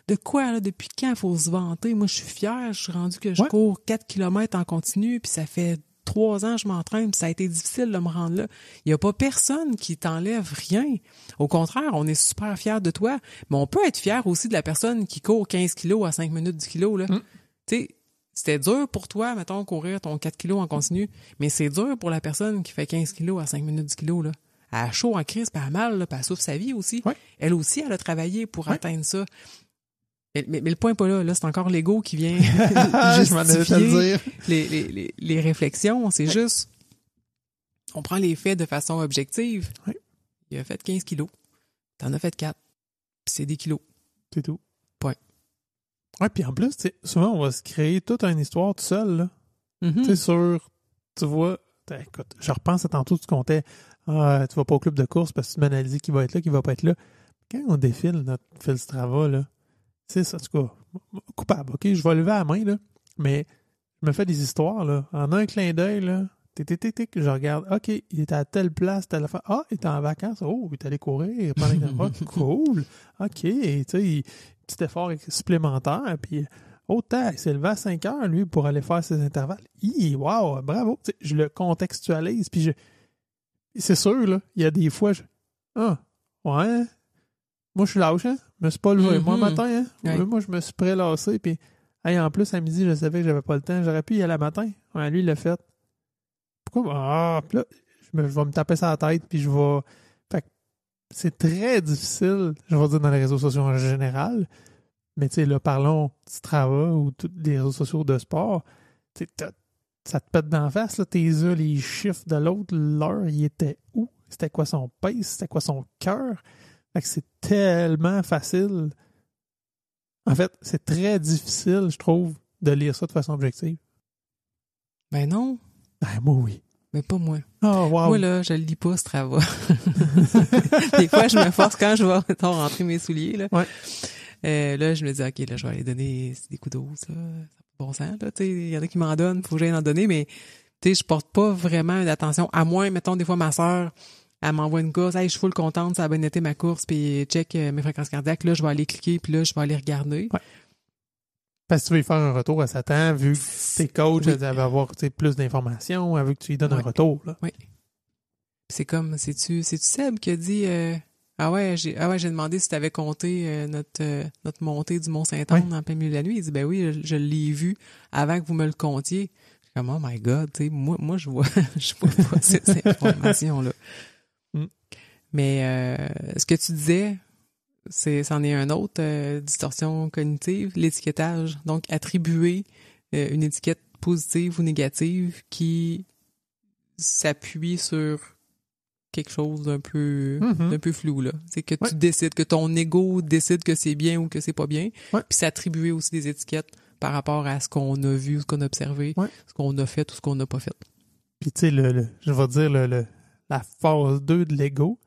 de quoi, là, depuis quand il faut se vanter? Moi, je suis fière, je suis rendu que je cours 4 km en continu, puis ça fait 3 ans que je m'entraîne, puis ça a été difficile de me rendre là. Il n'y a pas personne qui t'enlève rien. Au contraire, on est super fiers de toi, mais on peut être fier aussi de la personne qui court 15 kilos à 5 minutes du kilo, là. Tu sais, c'était dur pour toi, mettons, courir ton 4 kilos en continu, mais c'est dur pour la personne qui fait 15 kilos à 5 minutes du kilo, là. Elle a chaud en crise, puis elle a mal, là, puis elle souffre sa vie aussi. Ouais. Elle aussi, elle a travaillé pour atteindre ça. Mais le point n'est pas là. Là, c'est encore l'ego qui vient Je m'en avais fait le justifier les réflexions. C'est juste, on prend les faits de façon objective. Oui. Il a fait 15 kilos. T'en as fait 4. Puis c'est des kilos. C'est tout. Point. Ouais, puis en plus, souvent, on va se créer toute une histoire tout seul, là. Mm-hmm. Tu sais, tu vois, écoute, je repense à tantôt, tu comptais, tu vas pas au club de course parce que tu m'analyses qui va être là, qui va pas être là. Quand on défile notre fil Strava, là, c'est ça, en tout cas, coupable, OK? Je vais lever la main, là, mais je me fais des histoires, là. En un clin d'œil, là, je regarde, OK, il était à telle place, telle affaire. Ah, il était en vacances. Oh, il est allé courir pendant que cool. OK, tu sais, petit effort supplémentaire, puis autant, il s'est levé à 5 heures, lui, pour aller faire ses intervalles. Wow, bravo. Tu sais, je le contextualise, puis c'est sûr, là, il y a des fois, ouais, moi, je suis lâche, hein? Je me suis pas levé. Moi, le matin, hein? Ouais. Moi, je me suis prélassé, puis en plus, à midi, je savais que j'avais pas le temps. J'aurais pu y aller le matin. Ouais, lui, il l'a fait. Pourquoi? Puis là, je vais me taper ça la tête, puis je vais... Fait que c'est très difficile, je vais dire dans les réseaux sociaux en général, mais tu sais, là, parlons du Strava ou tous les réseaux sociaux de sport, tu sais, ça te pète d'en face, là, tes yeux, les chiffres de l'autre, l'heure, il était où? C'était quoi son pace? C'était quoi son cœur? Fait que c'est tellement facile. En fait, c'est très difficile, je trouve, de lire ça de façon objective. Ben non. Ben, moi, oui. Mais pas moi. Oh, wow. Moi, là, je le lis pas, ce Strava. Des fois, je me force quand je vais, mettons, rentrer mes souliers, là. Ouais. Là, je me dis, OK, là, je vais aller donner des coups d'eau, ça. Ça n'a pas bon sens, là. Tu sais, il y en a qui m'en donnent, faut que j'aille en donner, mais, tu sais, je porte pas vraiment d'attention. À moins, mettons, des fois, ma sœur, elle m'envoie une course, hey, je suis full contente, ça a bien été ma course, puis check mes fréquences cardiaques, là, je vais aller cliquer, puis là, je vais aller regarder. Ouais. Parce que tu veux lui faire un retour à Satan, vu que tes coachs, elle va avoir plus d'informations, elle veut que tu lui donnes un retour. Là. Oui. C'est comme, c'est-tu Seb qui a dit j'ai demandé si tu avais compté notre montée du Mont-Saint-Anne en plein milieu de la nuit. Il dit ben oui, je l'ai vu avant que vous me le comptiez. Je suis comme oh my God, tu sais, moi je vois pas ces informations-là. Mais ce que tu disais, c'en est un autre, distorsion cognitive, l'étiquetage. Donc, attribuer une étiquette positive ou négative qui s'appuie sur quelque chose d'un peu flou, là. C'est que tu décides, que ton ego décide que c'est bien ou que c'est pas bien. Puis s'attribuer aussi des étiquettes par rapport à ce qu'on a vu, ce qu'on a observé, ce qu'on a fait ou ce qu'on n'a pas fait. Puis, tu sais, je vais dire, la phase 2 de l'ego,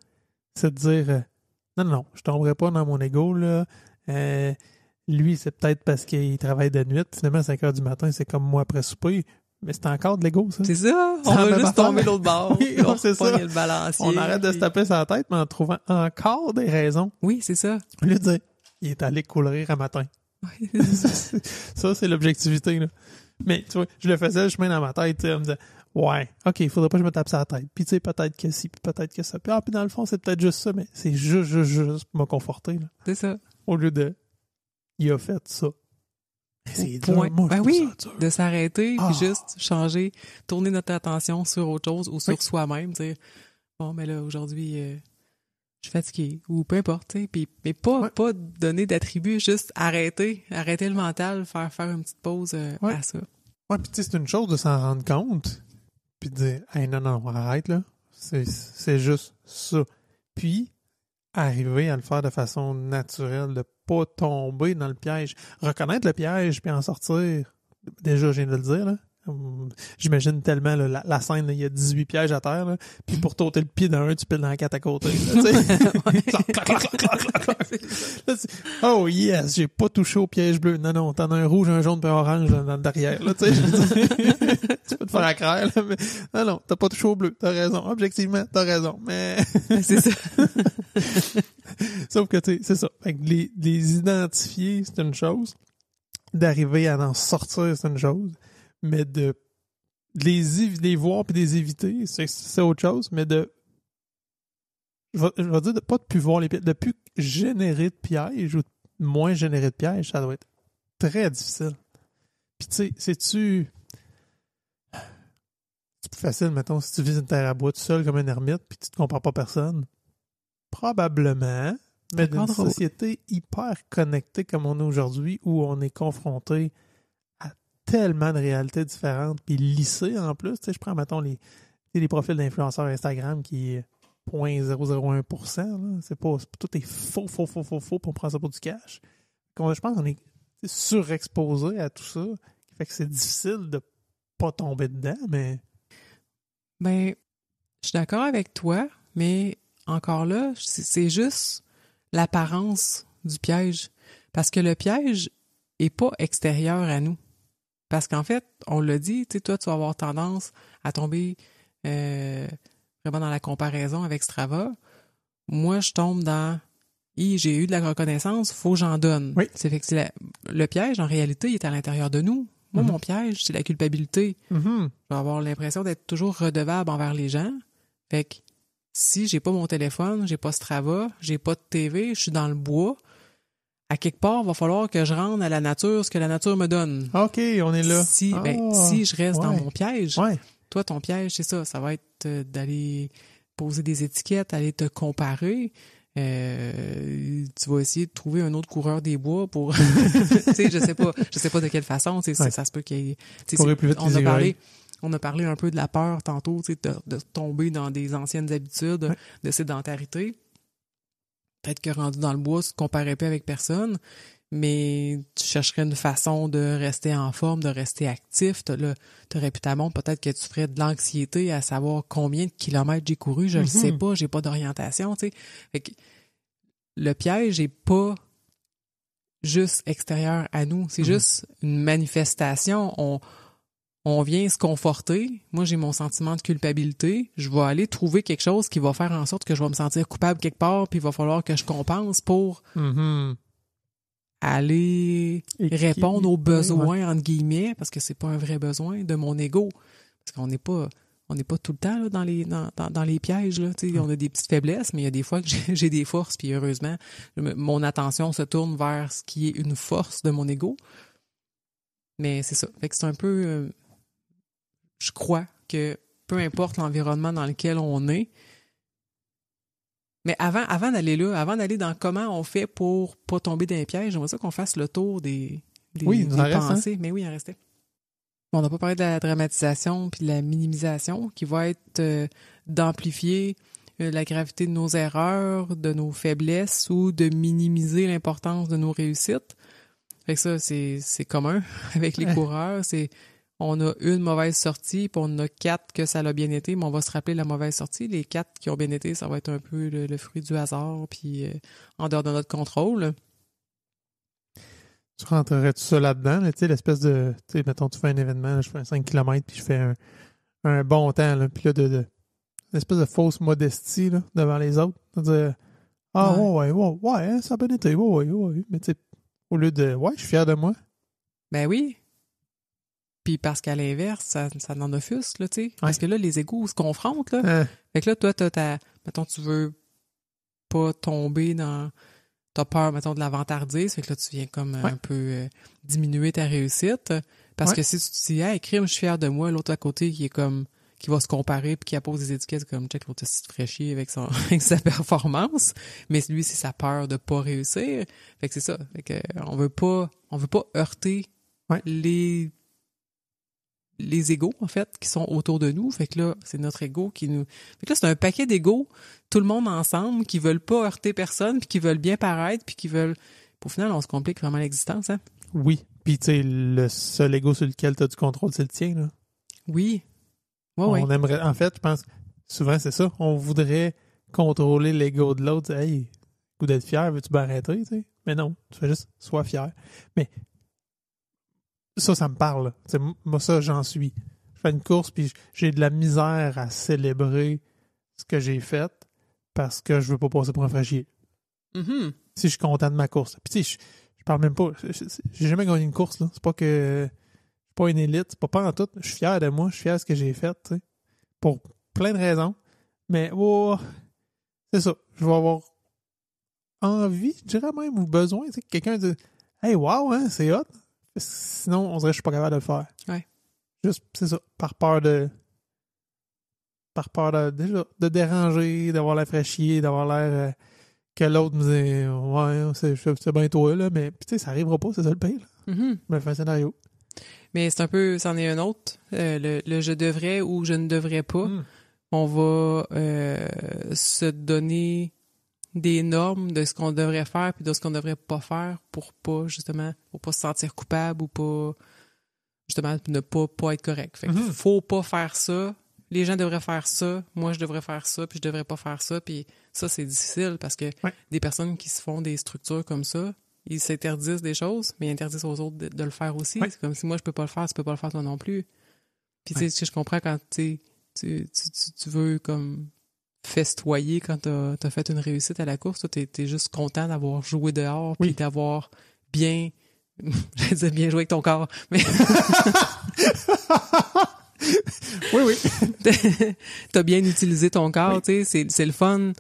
c'est de dire... Non, je tomberai pas dans mon ego, là. Lui, c'est peut-être parce qu'il travaille de nuit. Finalement, à 5 heures du matin, c'est comme moi après souper. Mais c'est encore de l'ego, ça. C'est ça. On va juste tomber l'autre bord. Oui, c'est ça. Le balancier. On arrête de se taper sur la tête, mais en trouvant encore des raisons. Oui, c'est ça. Au lieu de dire, il est allé courir un matin. Ça, c'est l'objectivité, là. Mais, tu vois, je le faisais le chemin dans ma tête, tu sais, on me disait, ouais, OK, il faudrait pas que je me tape sur la tête. Puis, tu sais, peut-être que si, puis peut-être que ça. Puis, dans le fond, c'est peut-être juste ça, mais c'est juste pour me conforter, là. C'est ça. Au lieu de il a fait ça. C'est dur, Point. moi, je Ben trouve oui, ça dur. de s'arrêter, Ah. puis juste changer, tourner notre attention sur autre chose ou sur soi-même, dire bon, mais là, aujourd'hui, je suis fatigué, ou peu importe, tu sais, puis mais pas donner d'attribut, juste arrêter le mental, faire une petite pause à ça. Ouais, puis tu sais, c'est une chose de s'en rendre compte, puis de dire, hey, non, arrête, là. C'est juste ça. Puis, arriver à le faire de façon naturelle, de pas tomber dans le piège. Reconnaître le piège, puis en sortir. Déjà, je viens de le dire, là. J'imagine tellement là, la scène, là, il y a 18 pièges à terre, là, puis pour t'ôter le pied dans un, tu piles dans la 4 à côté. Là, tu sais. Clac, clac, clac, clac, clac, clac. Là, oh yes, j'ai pas touché au piège bleu. Non, t'en as un rouge, un jaune, puis un orange dans le derrière. Là, tu sais. Tu peux te faire à craire, là, mais non, t'as pas touché au bleu. T'as raison. Objectivement, t'as raison. Mais C'est ça. sauf que, tu sais, c'est ça. Fait que les identifier, c'est une chose. D'arriver à en sortir, c'est une chose. Mais de les voir puis de les éviter, c'est autre chose. Mais je vais dire de pas de plus voir les pièges, de plus générer de pièges ou de moins générer de pièges, ça doit être très difficile. Puis tu sais, c'est plus facile, mettons, si tu vis une terre à bois tout seul comme un ermite puis tu te compares pas à personne. Probablement, mais dans une société hyper connectée comme on est aujourd'hui, où on est confronté à tellement de réalités différentes, puis lissées en plus. Tu sais, je prends, mettons, les profils d'influenceurs Instagram qui est 0,001%. Là. C'est pas, tout est faux, puis on prend ça pour du cash. Je pense qu'on est surexposé à tout ça, qui fait que c'est difficile de pas tomber dedans, mais... Ben, je suis d'accord avec toi, mais encore là, c'est juste l'apparence du piège. Parce que le piège est pas extérieur à nous. Parce qu'en fait, on l'a dit, tu sais, toi, tu vas avoir tendance à tomber vraiment dans la comparaison avec Strava. Moi, je tombe dans j'ai eu de la reconnaissance, faut que j'en donne. Oui. C'est fait que le piège, en réalité, il est à l'intérieur de nous. Moi, mon piège, c'est la culpabilité. Je vais avoir l'impression d'être toujours redevable envers les gens. Fait que si j'ai pas mon téléphone, j'ai pas Strava, j'ai pas de TV, je suis dans le bois, à quelque part, il va falloir que je rende à la nature ce que la nature me donne. OK, on est là. Si je reste dans mon piège, ouais. Toi, ton piège, c'est ça. Ça va être d'aller poser des étiquettes, aller te comparer. Tu vas essayer de trouver un autre coureur des bois pour... tu sais, je sais pas de quelle façon. Ça se peut qu'il y ait... Courir plus vite On a parlé un peu de la peur tantôt, de tomber dans des anciennes habitudes de sédentarité. Peut-être que rendu dans le bois, tu te comparais pas avec personne, mais tu chercherais une façon de rester en forme, de rester actif. T'aurais pu ta montre, peut-être que tu ferais de l'anxiété à savoir combien de kilomètres j'ai couru, je le sais pas, j'ai pas d'orientation, tu sais. Fait que le piège est pas juste extérieur à nous, c'est juste une manifestation. On vient se conforter. Moi, j'ai mon sentiment de culpabilité. Je vais aller trouver quelque chose qui va faire en sorte que je vais me sentir coupable quelque part, puis il va falloir que je compense pour aller répondre aux besoins, entre guillemets, parce que c'est pas un vrai besoin, de mon ego. Parce qu'on n'est pas tout le temps là, dans les pièges. Là. On a des petites faiblesses, mais il y a des fois que j'ai des forces, puis heureusement, mon attention se tourne vers ce qui est une force de mon ego. Mais c'est ça. Fait que c'est un peu... je crois que peu importe l'environnement dans lequel on est, mais avant d'aller là, avant d'aller dans comment on fait pour pas tomber dans les pièges, j'aimerais ça qu'on fasse le tour des pensées. Hein? Mais oui, il en restait. On n'a pas parlé de la dramatisation puis de la minimisation qui va être d'amplifier la gravité de nos erreurs, de nos faiblesses ou de minimiser l'importance de nos réussites. Fait que ça, c'est commun avec les coureurs. On a une mauvaise sortie, puis on en a 4 que ça l'a bien été, mais on va se rappeler la mauvaise sortie. Les 4 qui ont bien été, ça va être un peu le fruit du hasard, puis en dehors de notre contrôle. Tu rentrerais tout ça là-dedans, là, tu sais, l'espèce de... Tu sais, mettons, tu fais un événement, là, je fais un 5 km, puis je fais un bon temps, là, puis là, une espèce de fausse modestie là, devant les autres. C'est-à-dire, ouais, ça a bien été, ouais. Mais tu sais, au lieu de, je suis fier de moi. Ben oui. Puis parce qu'à l'inverse, ça en offusque, là, tu sais. Parce que là, les égos se confrontent, là. Fait que là, toi, mettons, tu veux pas tomber dans t'as peur, mettons, de la vantardise, fait que là, tu viens comme un peu diminuer ta réussite. Parce que si tu te dis, hey, crime, je suis fier de moi, l'autre à côté qui est comme, qui va se comparer puis qui appose des étiquettes comme, check, l'autre se ferait chier avec avec sa performance. Mais lui, c'est sa peur de pas réussir. Fait que c'est ça. Fait que, on veut pas heurter les égos, en fait, qui sont autour de nous. Fait que là, c'est notre ego qui nous... Fait que là, c'est un paquet d'égos, tout le monde ensemble, qui veulent pas heurter personne, puis qui veulent bien paraître, puis qui veulent... Au final, on se complique vraiment l'existence, hein? Oui. Puis, tu sais, le seul ego sur lequel tu as du contrôle, c'est le tien, là. Oui. On aimerait... En fait, je pense, souvent, c'est ça. On voudrait contrôler l'ego de l'autre. Hey, goût d'être fier, veux-tu m'arrêter, tu sais? Mais non, tu fais juste, sois fier. Mais ça me parle. T'sais, moi, ça, j'en suis. Je fais une course, puis j'ai de la misère à célébrer ce que j'ai fait parce que je veux pas passer pour un fraîchier. Mm-hmm. Si je suis content de ma course. Puis tu sais, je parle même pas. J'ai jamais gagné une course, là. C'est pas que je suis pas une élite. C'est pas en tout. Je suis fier de moi. Je suis fier de ce que j'ai fait, tu sais. Pour plein de raisons. Mais, c'est ça. Je vais avoir envie, je dirais même, ou besoin, tu sais, que quelqu'un dise hey, wow, hein, c'est hot. Sinon, on dirait que je suis pas capable de le faire. Ouais. Juste, c'est ça, par peur de déranger, d'avoir l'air fraîchier, d'avoir l'air que l'autre me dise ouais, c'est bien toi, là, mais tu sais, ça arrivera pas, c'est ça le pire. Mm-hmm. Je me fais un scénario. Mais c'est un peu, c'en est un autre, le je devrais ou je ne devrais pas. On va se donner des normes de ce qu'on devrait faire puis de ce qu'on devrait pas faire pour pas se sentir coupable ou pas justement ne pas être correct. Fait que faut pas faire ça. Les gens devraient faire ça, moi je devrais faire ça, puis je devrais pas faire ça, puis ça c'est difficile parce que des personnes qui se font des structures comme ça, ils s'interdisent des choses, mais ils interdisent aux autres de le faire aussi. C'est comme si moi je peux pas le faire, tu peux pas le faire toi non plus. Puis tu sais, je comprends quand tu veux comme festoyer quand t'as fait une réussite à la course, toi t'es juste content d'avoir joué dehors puis d'avoir bien j'allais dire bien joué avec ton corps, mais oui. T'as bien utilisé ton corps, tu sais, c'est le fun.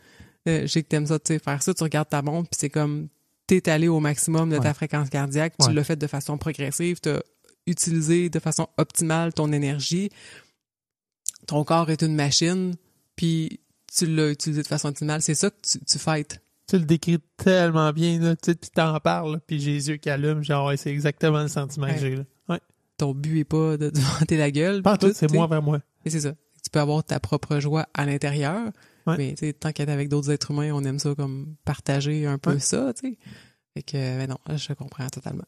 Je sais que t'aimes ça, tu sais, faire ça, tu regardes ta montre puis c'est comme t'es allé au maximum de ta fréquence cardiaque, tu l'as fait de façon progressive, t'as utilisé de façon optimale ton énergie. Ton corps est une machine, puis tu l'as utilisé de façon optimale. C'est ça que tu fights. Tu le décris tellement bien, là, tu sais, puis t'en parles, puis j'ai les yeux qui allument, genre, c'est exactement le sentiment que j'ai, là. Ouais. Ton but est pas de vanter la gueule. Pas tout, c'est moi vers moi. Et c'est ça. Tu peux avoir ta propre joie à l'intérieur, mais tu sais, tant qu'être avec d'autres êtres humains, on aime ça comme partager un peu ça, tu sais. Fait que, mais non, je comprends totalement.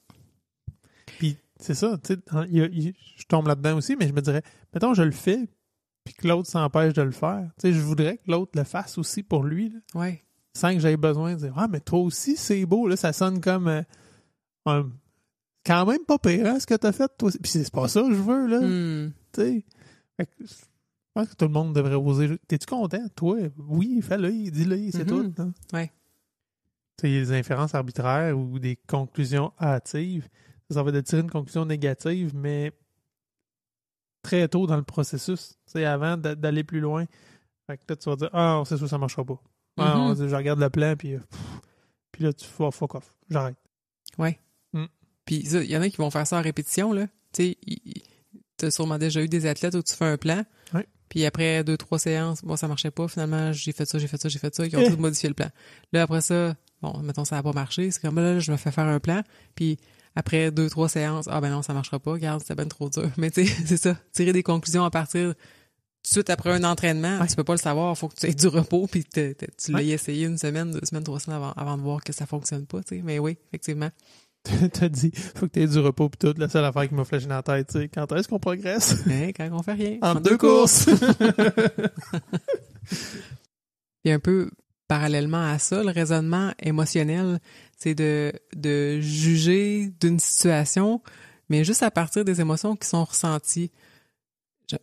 Puis c'est ça, tu sais, je tombe là-dedans aussi, mais je me dirais, mettons, je le fais, puis que l'autre s'empêche de le faire. Tu sais, je voudrais que l'autre le fasse aussi pour lui, là. Ouais. Sans que j'aie besoin de dire ah, mais toi aussi, c'est beau, là, ça sonne comme quand même pas pire, hein, ce que t'as fait, toi aussi. Puis c'est pas ça que je veux, là. Tu sais. Je pense que tout le monde devrait oser. T'es-tu content, toi? Oui, fais-le, dis-le, c'est tout. Hein? Ouais. Tu sais, il y a des inférences arbitraires ou des conclusions hâtives. Ça va de tirer une conclusion négative, mais très tôt dans le processus, tu sais, avant d'aller plus loin. Fait que là, tu vas dire ah, c'est sûr, ça marchera pas. Je regarde le plan, puis là, tu fais fuck off. J'arrête. Ouais. Puis il y en a qui vont faire ça en répétition, là. Tu sais, t'as sûrement déjà eu des athlètes où tu fais un plan, puis après 2-3 séances, moi, ça marchait pas. Finalement, j'ai fait ça, ils ont tout modifié le plan. Là, après ça, bon, mettons, ça n'a pas marché. C'est comme là, je me fais faire un plan, puis après 2-3 séances, ah ben non, ça marchera pas. Regarde, c'était ben trop dur. Mais tu sais, c'est ça. Tirer des conclusions à partir tout de suite après un entraînement, tu peux pas le savoir, il faut que tu aies du repos, puis tu l'as essayé 1 semaine, 2 semaines, 3 semaines avant de voir que ça fonctionne pas, tu sais. Mais oui, effectivement. T'as dit, faut que tu aies du repos, puis tout. La seule affaire qui m'a flashé dans la tête, tu sais, quand est-ce qu'on progresse? Quand on fait rien. En 2 courses! Et un peu parallèlement à ça, le raisonnement émotionnel, c'est de juger d'une situation, mais juste à partir des émotions qui sont ressenties.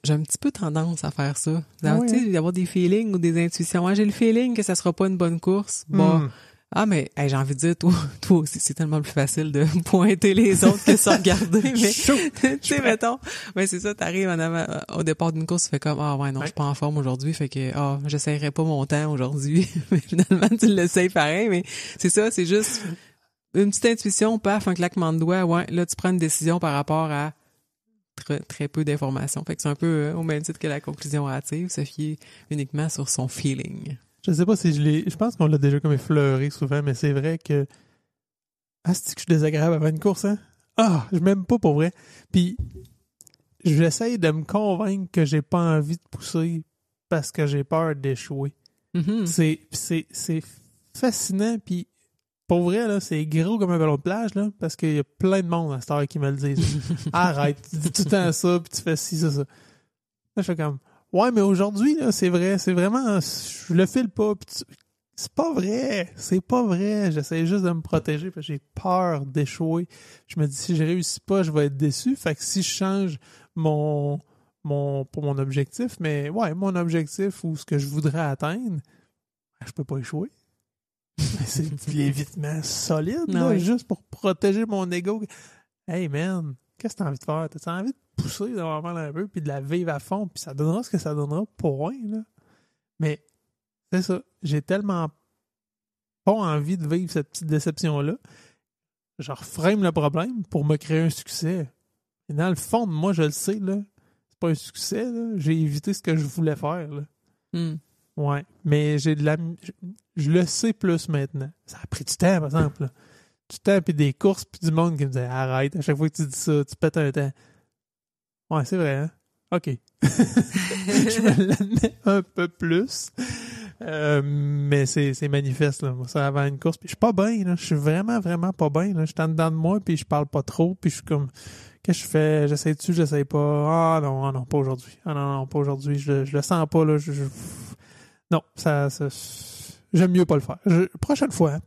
J'ai un petit peu tendance à faire ça. Tu sais, d'avoir des feelings ou des intuitions. J'ai le feeling que ça sera pas une bonne course. Bon, Ah, mais hey, j'ai envie de dire, toi aussi, c'est tellement plus facile de pointer les autres que de se regarder. Mais tu sais, mettons, mais c'est ça, t'arrives en avant, au départ d'une course, tu fais comme, ah ouais, non, je suis pas en forme aujourd'hui, fait que, j'essayerai pas mon temps aujourd'hui. Mais finalement, tu l'essayes pareil, mais c'est ça, c'est juste une petite intuition, paf, un claquement de doigts, ouais, là, tu prends une décision par rapport à très, très peu d'informations. Fait que c'est un peu au même titre que la conclusion hâtive, se fier uniquement sur son feeling. Je sais pas si je pense qu'on l'a déjà comme effleuré souvent, mais c'est vrai que c'est que je suis désagréable avant une course, hein? Ah, je m'aime pas pour vrai. Puis j'essaye de me convaincre que j'ai pas envie de pousser parce que j'ai peur d'échouer. Mm-hmm. C'est fascinant, puis pour vrai, là, c'est gros comme un ballon de plage, là, parce qu'il y a plein de monde à cette heure qui me le disent. Arrête, tu dis tout le temps ça, puis tu fais ci, ça. Là, je fais comme, ouais, mais aujourd'hui, là, c'est vrai, c'est vraiment, je le file pas, c'est pas vrai, j'essaie juste de me protéger, parce que j'ai peur d'échouer. Je me dis, si je réussis pas, je vais être déçu, fait que si je change pour mon objectif, mais ouais, mon objectif ou ce que je voudrais atteindre, je peux pas échouer. C'est de l'évitement solide, là, Oui. juste pour protéger mon ego. Hey man, qu'est-ce que t'as envie de faire? T'as envie de pousser d'avoir mal un peu, puis de la vivre à fond, puis ça donnera ce que ça donnera, point, là. Mais c'est ça, j'ai tellement pas envie de vivre cette petite déception-là. Je reframe le problème pour me créer un succès. Et dans le fond de moi, je le sais, là, c'est pas un succès, là. J'ai évité ce que je voulais faire, là. Mm. Ouais, mais je le sais plus maintenant. Ça a pris du temps, par exemple, là. Du temps, puis des courses, puis du monde qui me disait arrête, à chaque fois que tu dis ça, tu pètes un temps. Ouais, c'est vrai, hein? OK. Je me l'admets un peu plus. Mais c'est manifeste, là. Moi, ça avant une course, puis je suis pas bien, là. Je suis vraiment, vraiment pas bien, là. Je suis en dedans de moi, puis je parle pas trop, puis je suis comme, qu'est-ce que je fais? J'essaie-tu, j'essaie pas? Ah non, pas aujourd'hui. Ah non, pas aujourd'hui. Je le sens pas, là. Non, ça j'aime mieux pas le faire. Prochaine fois,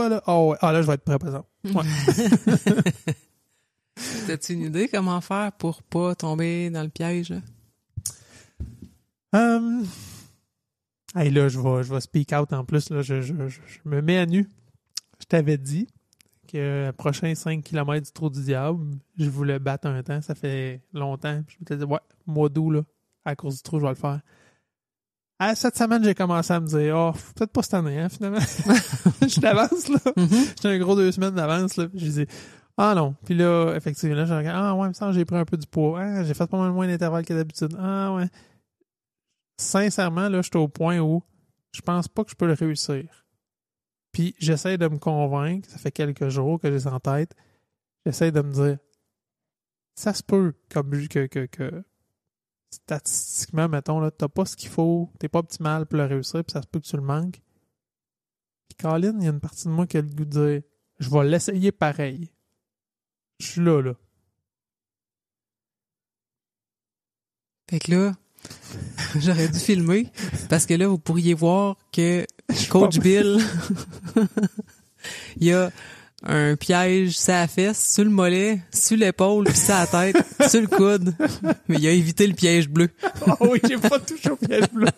là, là, je vais être prêt, par exemple. Ouais. T'as-tu une idée comment faire pour pas tomber dans le piège, là? Hey, là, je vais speak out en plus, là. Je me mets à nu. Je t'avais dit que prochain 5 km du Trou du Diable, je voulais battre un temps. Ça fait longtemps. Je m'étais dit, ouais, mois d'août, là, à la course du Trou, je vais le faire. Cette semaine, j'ai commencé à me dire, peut-être pas cette année, hein, finalement. Je t'avance, là. J'étais un gros 2 semaines d'avance, là. Puis je dis, ah non. Puis là, effectivement, là, je regarde, ouais, il me semble que j'ai pris un peu du poids. Ah, j'ai fait pas mal moins d'intervalles que d'habitude. Ah, ouais. Sincèrement, là, j'étais au point où je pense pas que je peux le réussir. Puis j'essaie de me convaincre, ça fait quelques jours que j'ai ça en tête, j'essaie de me dire, ça se peut, comme que statistiquement, mettons, là, t'as pas ce qu'il faut, t'es pas optimal pour le réussir, puis ça se peut que tu le manques. Puis Colin, il y a une partie de moi qui a le goût de dire, je vais l'essayer pareil. Je suis là. Fait que là, j'aurais dû filmer, parce que là, vous pourriez voir que Coach Bill, il y a un piège sur la fesse, sur le mollet, sur l'épaule, puis sur la tête, sur le coude. Mais il a évité le piège bleu. Ah oui, j'ai pas touché au piège bleu.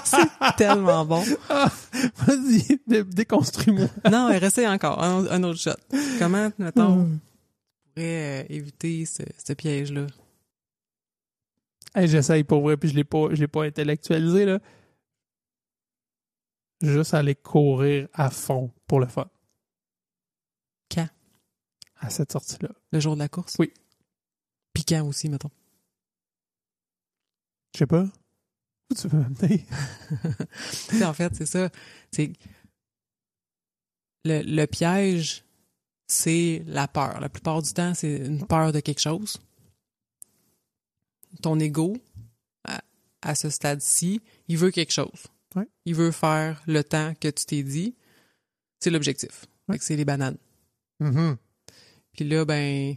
C'est tellement bon. Vas-y, déconstruis-moi. Non, restez encore. Un autre shot. Comment, mettons, tu pourrais éviter ce piège-là? Hey, j'essaye pour vrai, puis je l'ai pas intellectualisé, là. Juste aller courir à fond pour le fun. Quand? À cette sortie-là. Le jour de la course? Oui. Puis quand aussi, mettons? Je sais pas. Où tu veux m'amener? En fait, c'est ça. C'est le piège, c'est la peur. La plupart du temps, c'est une peur de quelque chose. Ton ego, à ce stade-ci, il veut quelque chose. Ouais. Il veut faire le temps que tu t'es dit. C'est l'objectif. Ouais. Fait que c'est les bananes. Mm-hmm. Puis là, ben,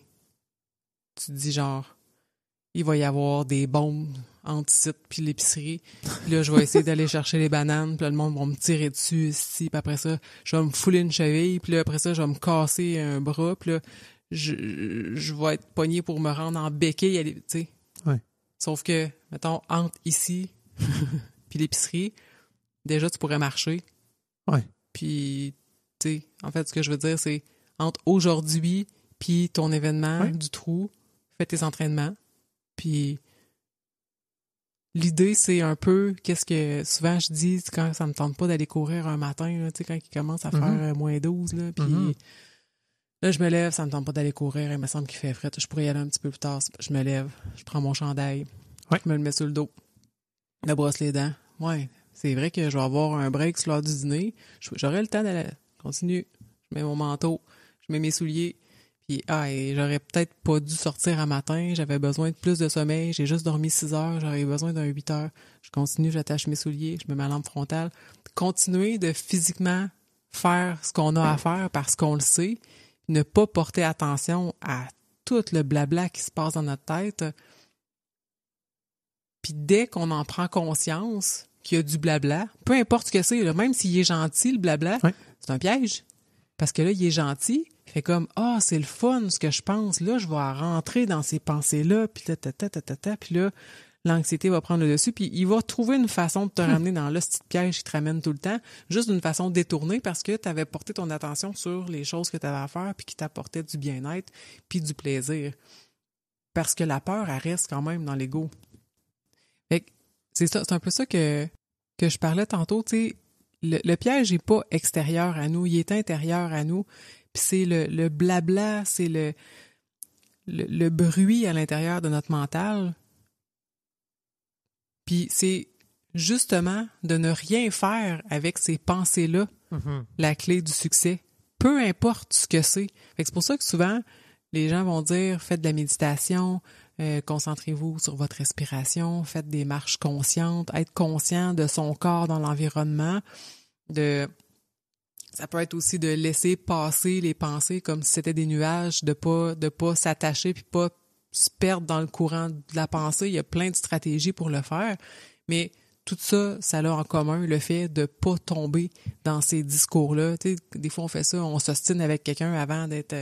tu te dis genre, il va y avoir des bombes entre site puis l'épicerie. Puis là, je vais essayer d'aller chercher les bananes. Puis là, le monde va me tirer dessus ici. Puis après ça, je vais me fouler une cheville. Puis là, après ça, je vais me casser un bras. Puis là, je vais être pogné pour me rendre en béquille. Tu sais. Ouais. Sauf que, mettons, entre ici puis l'épicerie, déjà, tu pourrais marcher. Ouais. Puis, tu sais, en fait, ce que je veux dire, c'est entre aujourd'hui puis ton événement du trou, fais tes entraînements. Puis, l'idée, c'est un peu, qu'est-ce que souvent je dis quand ça me tente pas d'aller courir un matin, là, tu sais, quand il commence à faire moins 12, là, puis là, je me lève, ça me tente pas d'aller courir, il me semble qu'il fait frais, je pourrais y aller un petit peu plus tard. Je me lève, je prends mon chandail, je me le mets sur le dos, je me brosse les dents. Ouais, c'est vrai que je vais avoir un break sur l'heure du dîner. J'aurai le temps d'aller continuer. Je mets mon manteau, je mets mes souliers. Puis, et j'aurais peut-être pas dû sortir un matin. J'avais besoin de plus de sommeil. J'ai juste dormi 6 heures. J'aurais besoin d'un 8 heures. Je continue, j'attache mes souliers, je mets ma lampe frontale. Continuer de physiquement faire ce qu'on a à faire parce qu'on le sait. Ne pas porter attention à tout le blabla qui se passe dans notre tête. Puis dès qu'on en prend conscience qu'il y a du blabla, peu importe ce que c'est, là, même s'il est gentil, le blabla, c'est un piège. Parce que là, il est gentil, il fait comme « c'est le fun ce que je pense, là, je vais rentrer dans ces pensées-là, puis puis là, l'anxiété va prendre le dessus, puis il va trouver une façon de te ramener dans là, ce petit piège qui te ramène tout le temps, juste d'une façon détournée parce que tu avais porté ton attention sur les choses que tu avais à faire puis qui t'apportaient du bien-être puis du plaisir. Parce que la peur, elle reste quand même dans l'ego. Fait que c'est ça, c'est un peu ça que je parlais tantôt, tu sais, le piège n'est pas extérieur à nous, il est intérieur à nous. Puis c'est le blabla, c'est le bruit à l'intérieur de notre mental. Puis c'est justement de ne rien faire avec ces pensées-là la clé du succès. Peu importe ce que c'est. Fait que c'est pour ça que souvent, les gens vont dire « Faites de la méditation, concentrez-vous sur votre respiration, faites des marches conscientes, être conscient de son corps dans l'environnement. » Ça peut être aussi de laisser passer les pensées comme si c'était des nuages, de pas s'attacher puis pas se perdre dans le courant de la pensée. Il y a plein de stratégies pour le faire, mais tout ça, ça a en commun le fait de pas tomber dans ces discours-là. Tu sais, des fois, on fait ça, on s'ostine avec quelqu'un avant d'être...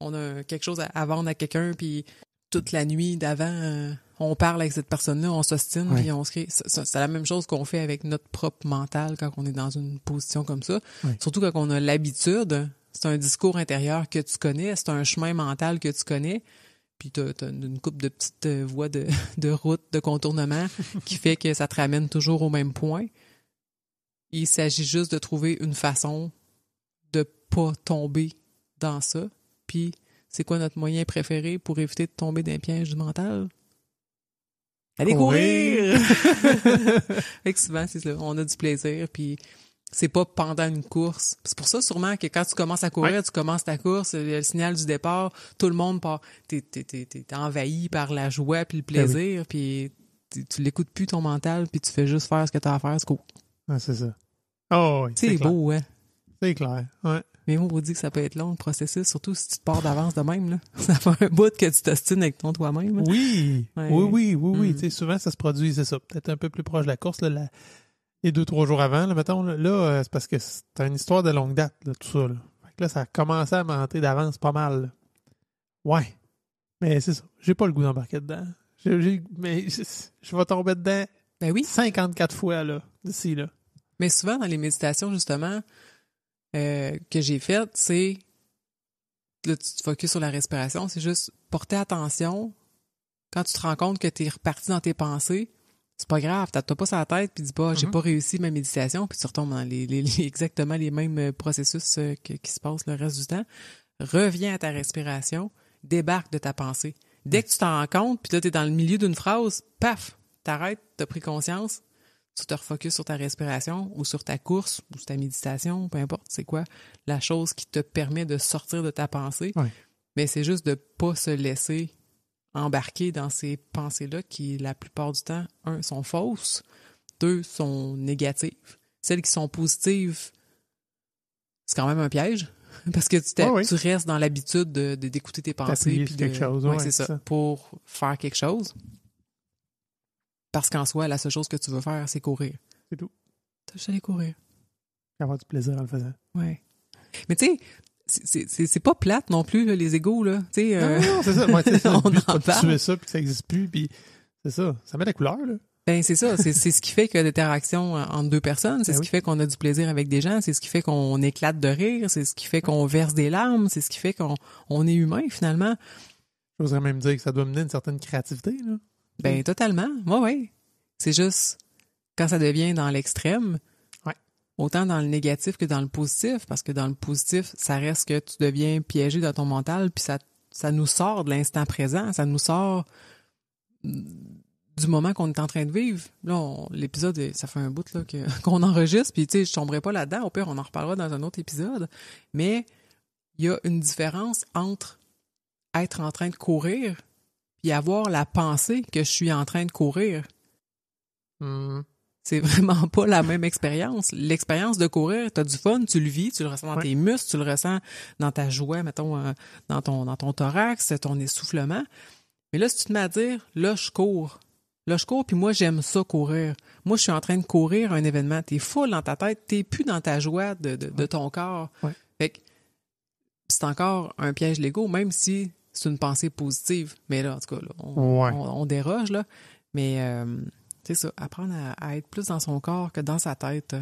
on a quelque chose à vendre à quelqu'un, puis toute la nuit d'avant, on parle avec cette personne-là, on s'ostine, puis on se crée. C'est la même chose qu'on fait avec notre propre mental quand on est dans une position comme ça. Surtout quand on a l'habitude, c'est un discours intérieur que tu connais, c'est un chemin mental que tu connais, puis t'as une couple de petites voies de route, de contournement qui fait que ça te ramène toujours au même point. Il s'agit juste de trouver une façon de pas tomber dans ça. Puis, c'est quoi notre moyen préféré pour éviter de tomber dans un piège du mental? Aller courir! Fait que souvent, c'est ça. On a du plaisir, puis c'est pas pendant une course. C'est pour ça, sûrement, que quand tu commences à courir, tu commences ta course, le signal du départ, tout le monde part. T'es envahi par la joie puis le plaisir, puis tu l'écoutes plus ton mental, puis tu fais juste faire ce que t'as à faire, c'est cool. Ah, c'est ça. Oh, oui, c'est beau, hein? C'est clair, ouais. Mais moi, on vous dit que ça peut être long, le processus, surtout si tu te pars d'avance de même, là. Ça fait un bout que tu t'ostines avec ton toi-même. Là. Oui, oui. Tu sais, souvent, ça se produit, c'est ça. Peut-être un peu plus proche de la course, là, les 2-3 jours avant, là, mettons. Là, c'est parce que c'est une histoire de longue date, là, tout ça. Là. Fait que là, ça a commencé à monter d'avance pas mal. Là. Ouais. Mais c'est ça. J'ai pas le goût d'embarquer dedans. Mais je vais tomber dedans 54 fois, là, d'ici, là. Mais souvent, dans les méditations, justement, que j'ai faites, c'est là, tu te focuses sur la respiration, c'est juste porter attention quand tu te rends compte que tu es reparti dans tes pensées. C'est pas grave, t'as pas sur la tête puis dis pas j'ai pas réussi ma méditation puis tu retombes dans exactement les mêmes processus qui se passent le reste du temps. Reviens à ta respiration, débarque de ta pensée. Dès que tu t'en rends compte puis là t'es dans le milieu d'une phrase, paf, t'arrêtes, t'as pris conscience. Tu te refocuses sur ta respiration ou sur ta course ou sur ta méditation, peu importe, c'est quoi la chose qui te permet de sortir de ta pensée. Mais c'est juste de pas se laisser embarquer dans ces pensées-là qui, la plupart du temps, 1, sont fausses, 2, sont négatives. Celles qui sont positives, c'est quand même un piège parce que tu restes dans l'habitude d'écouter tes pensées. Puis quelque chose. C'est ça, pour faire quelque chose. Parce qu'en soi, la seule chose que tu veux faire, c'est courir. C'est tout. T'as juste allé courir. Avoir du plaisir en le faisant. Ouais. Mais tu sais, c'est pas plate non plus, là, les égos, là. Non, c'est ça. Moi, c'est ça. On le but, en pas de tuer ça puis que ça n'existe plus. Puis c'est ça. Ça met la couleur, là. Ben c'est ça, c'est ce qui fait qu'il y a des interactions entre deux personnes, c'est ce qui fait qu'on a du plaisir avec des gens, c'est ce qui fait qu'on éclate de rire, c'est ce qui fait qu'on verse des larmes, c'est ce qui fait qu'on est humain finalement. J'oserais même dire que ça doit mener une certaine créativité, là. Ben totalement, ouais. C'est juste quand ça devient dans l'extrême, autant dans le négatif que dans le positif, parce que dans le positif, ça reste que tu deviens piégé dans ton mental, puis ça nous sort de l'instant présent, ça nous sort du moment qu'on est en train de vivre. Là, l'épisode, ça fait un bout là qu'on enregistre, puis tu sais, je tomberai pas là-dedans. Au pire, on en reparlera dans un autre épisode. Mais il y a une différence entre être en train de courir puis avoir la pensée que je suis en train de courir. C'est vraiment pas la même expérience. L'expérience de courir, t'as du fun, tu le vis, tu le ressens dans tes muscles, tu le ressens dans ta joie, mettons, dans ton thorax, ton essoufflement. Mais là, si tu te mets à dire, là, je cours, puis moi, j'aime ça courir. Moi, je suis en train de courir un événement. T'es full dans ta tête, t'es plus dans ta joie de ton corps. Ouais. Fait que c'est encore un piège l'ego, même si c'est une pensée positive. Mais là, en tout cas, là, on déroge, là. Mais c'est ça, apprendre à être plus dans son corps que dans sa tête.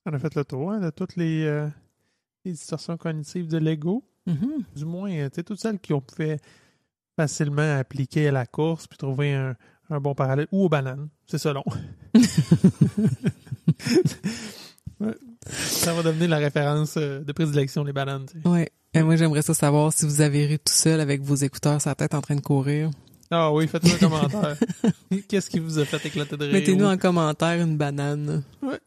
On a fait le tour de toutes les distorsions cognitives de l'ego. Mm-hmm. Du moins, tu sais, toutes celles qu'on pouvait facilement appliquer à la course puis trouver un bon parallèle. Ou aux bananes, c'est ça long. Ça va devenir la référence de prédilection, les bananes. Tu sais. Oui. Et moi, j'aimerais ça savoir si vous avez ri tout seul avec vos écouteurs sur la tête en train de courir. Ah oui, faites-nous un commentaire. Qu'est-ce qui vous a fait éclater de rire? Mettez-nous en commentaire une banane. Ouais.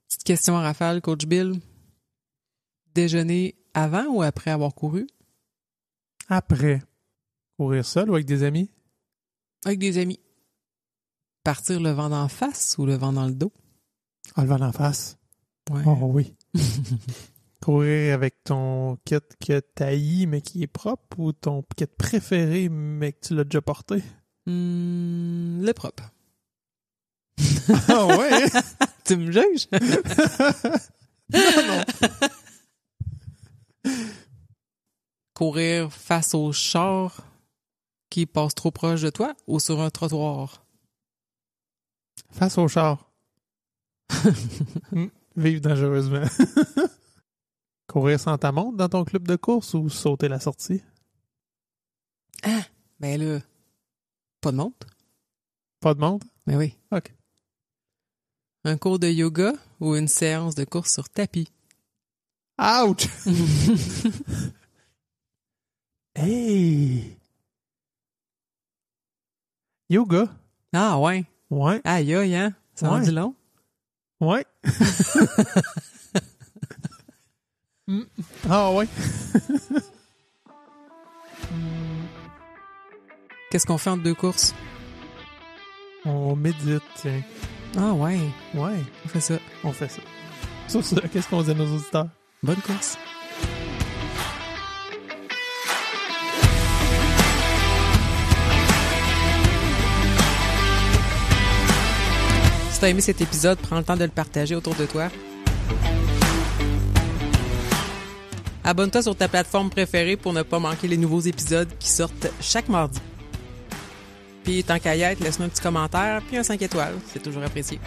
Petite question en rafale, Coach Bill. Déjeuner avant ou après avoir couru? Après. Courir seul ou avec des amis? Avec des amis. Partir le vent d'en face ou le vent dans le dos? Ah, le vent d'en face. Ouais. Oh oui. Courir avec ton kit que t'haïs mais qui est propre ou ton kit préféré mais que tu l'as déjà porté? Le propre. Ah ouais? Tu me juges? Non. Courir face au char qui passe trop proche de toi ou sur un trottoir? Face au char. Vivre dangereusement. Courir sans ta montre dans ton club de course ou sauter la sortie? Ah, ben là, pas de montre? Pas de montre? Ben oui. OK. Un cours de yoga ou une séance de course sur tapis? Ouch! Hey! Yoga? Ah ouais. Ouais. Aïe aïe, hein? Ça en dit long? Ouais. Ah ouais. Qu'est-ce qu'on fait entre deux courses? On médite, tiens. Ah ouais. Ouais. On fait ça. On fait ça. Sur ça, qu'est-ce qu'on dit à nos auditeurs? Bonne course. Si t'as aimé cet épisode, prends le temps de le partager autour de toi. Abonne-toi sur ta plateforme préférée pour ne pas manquer les nouveaux épisodes qui sortent chaque mardi. Puis tant qu'à y être, laisse-moi un petit commentaire puis un 5 étoiles, c'est toujours apprécié.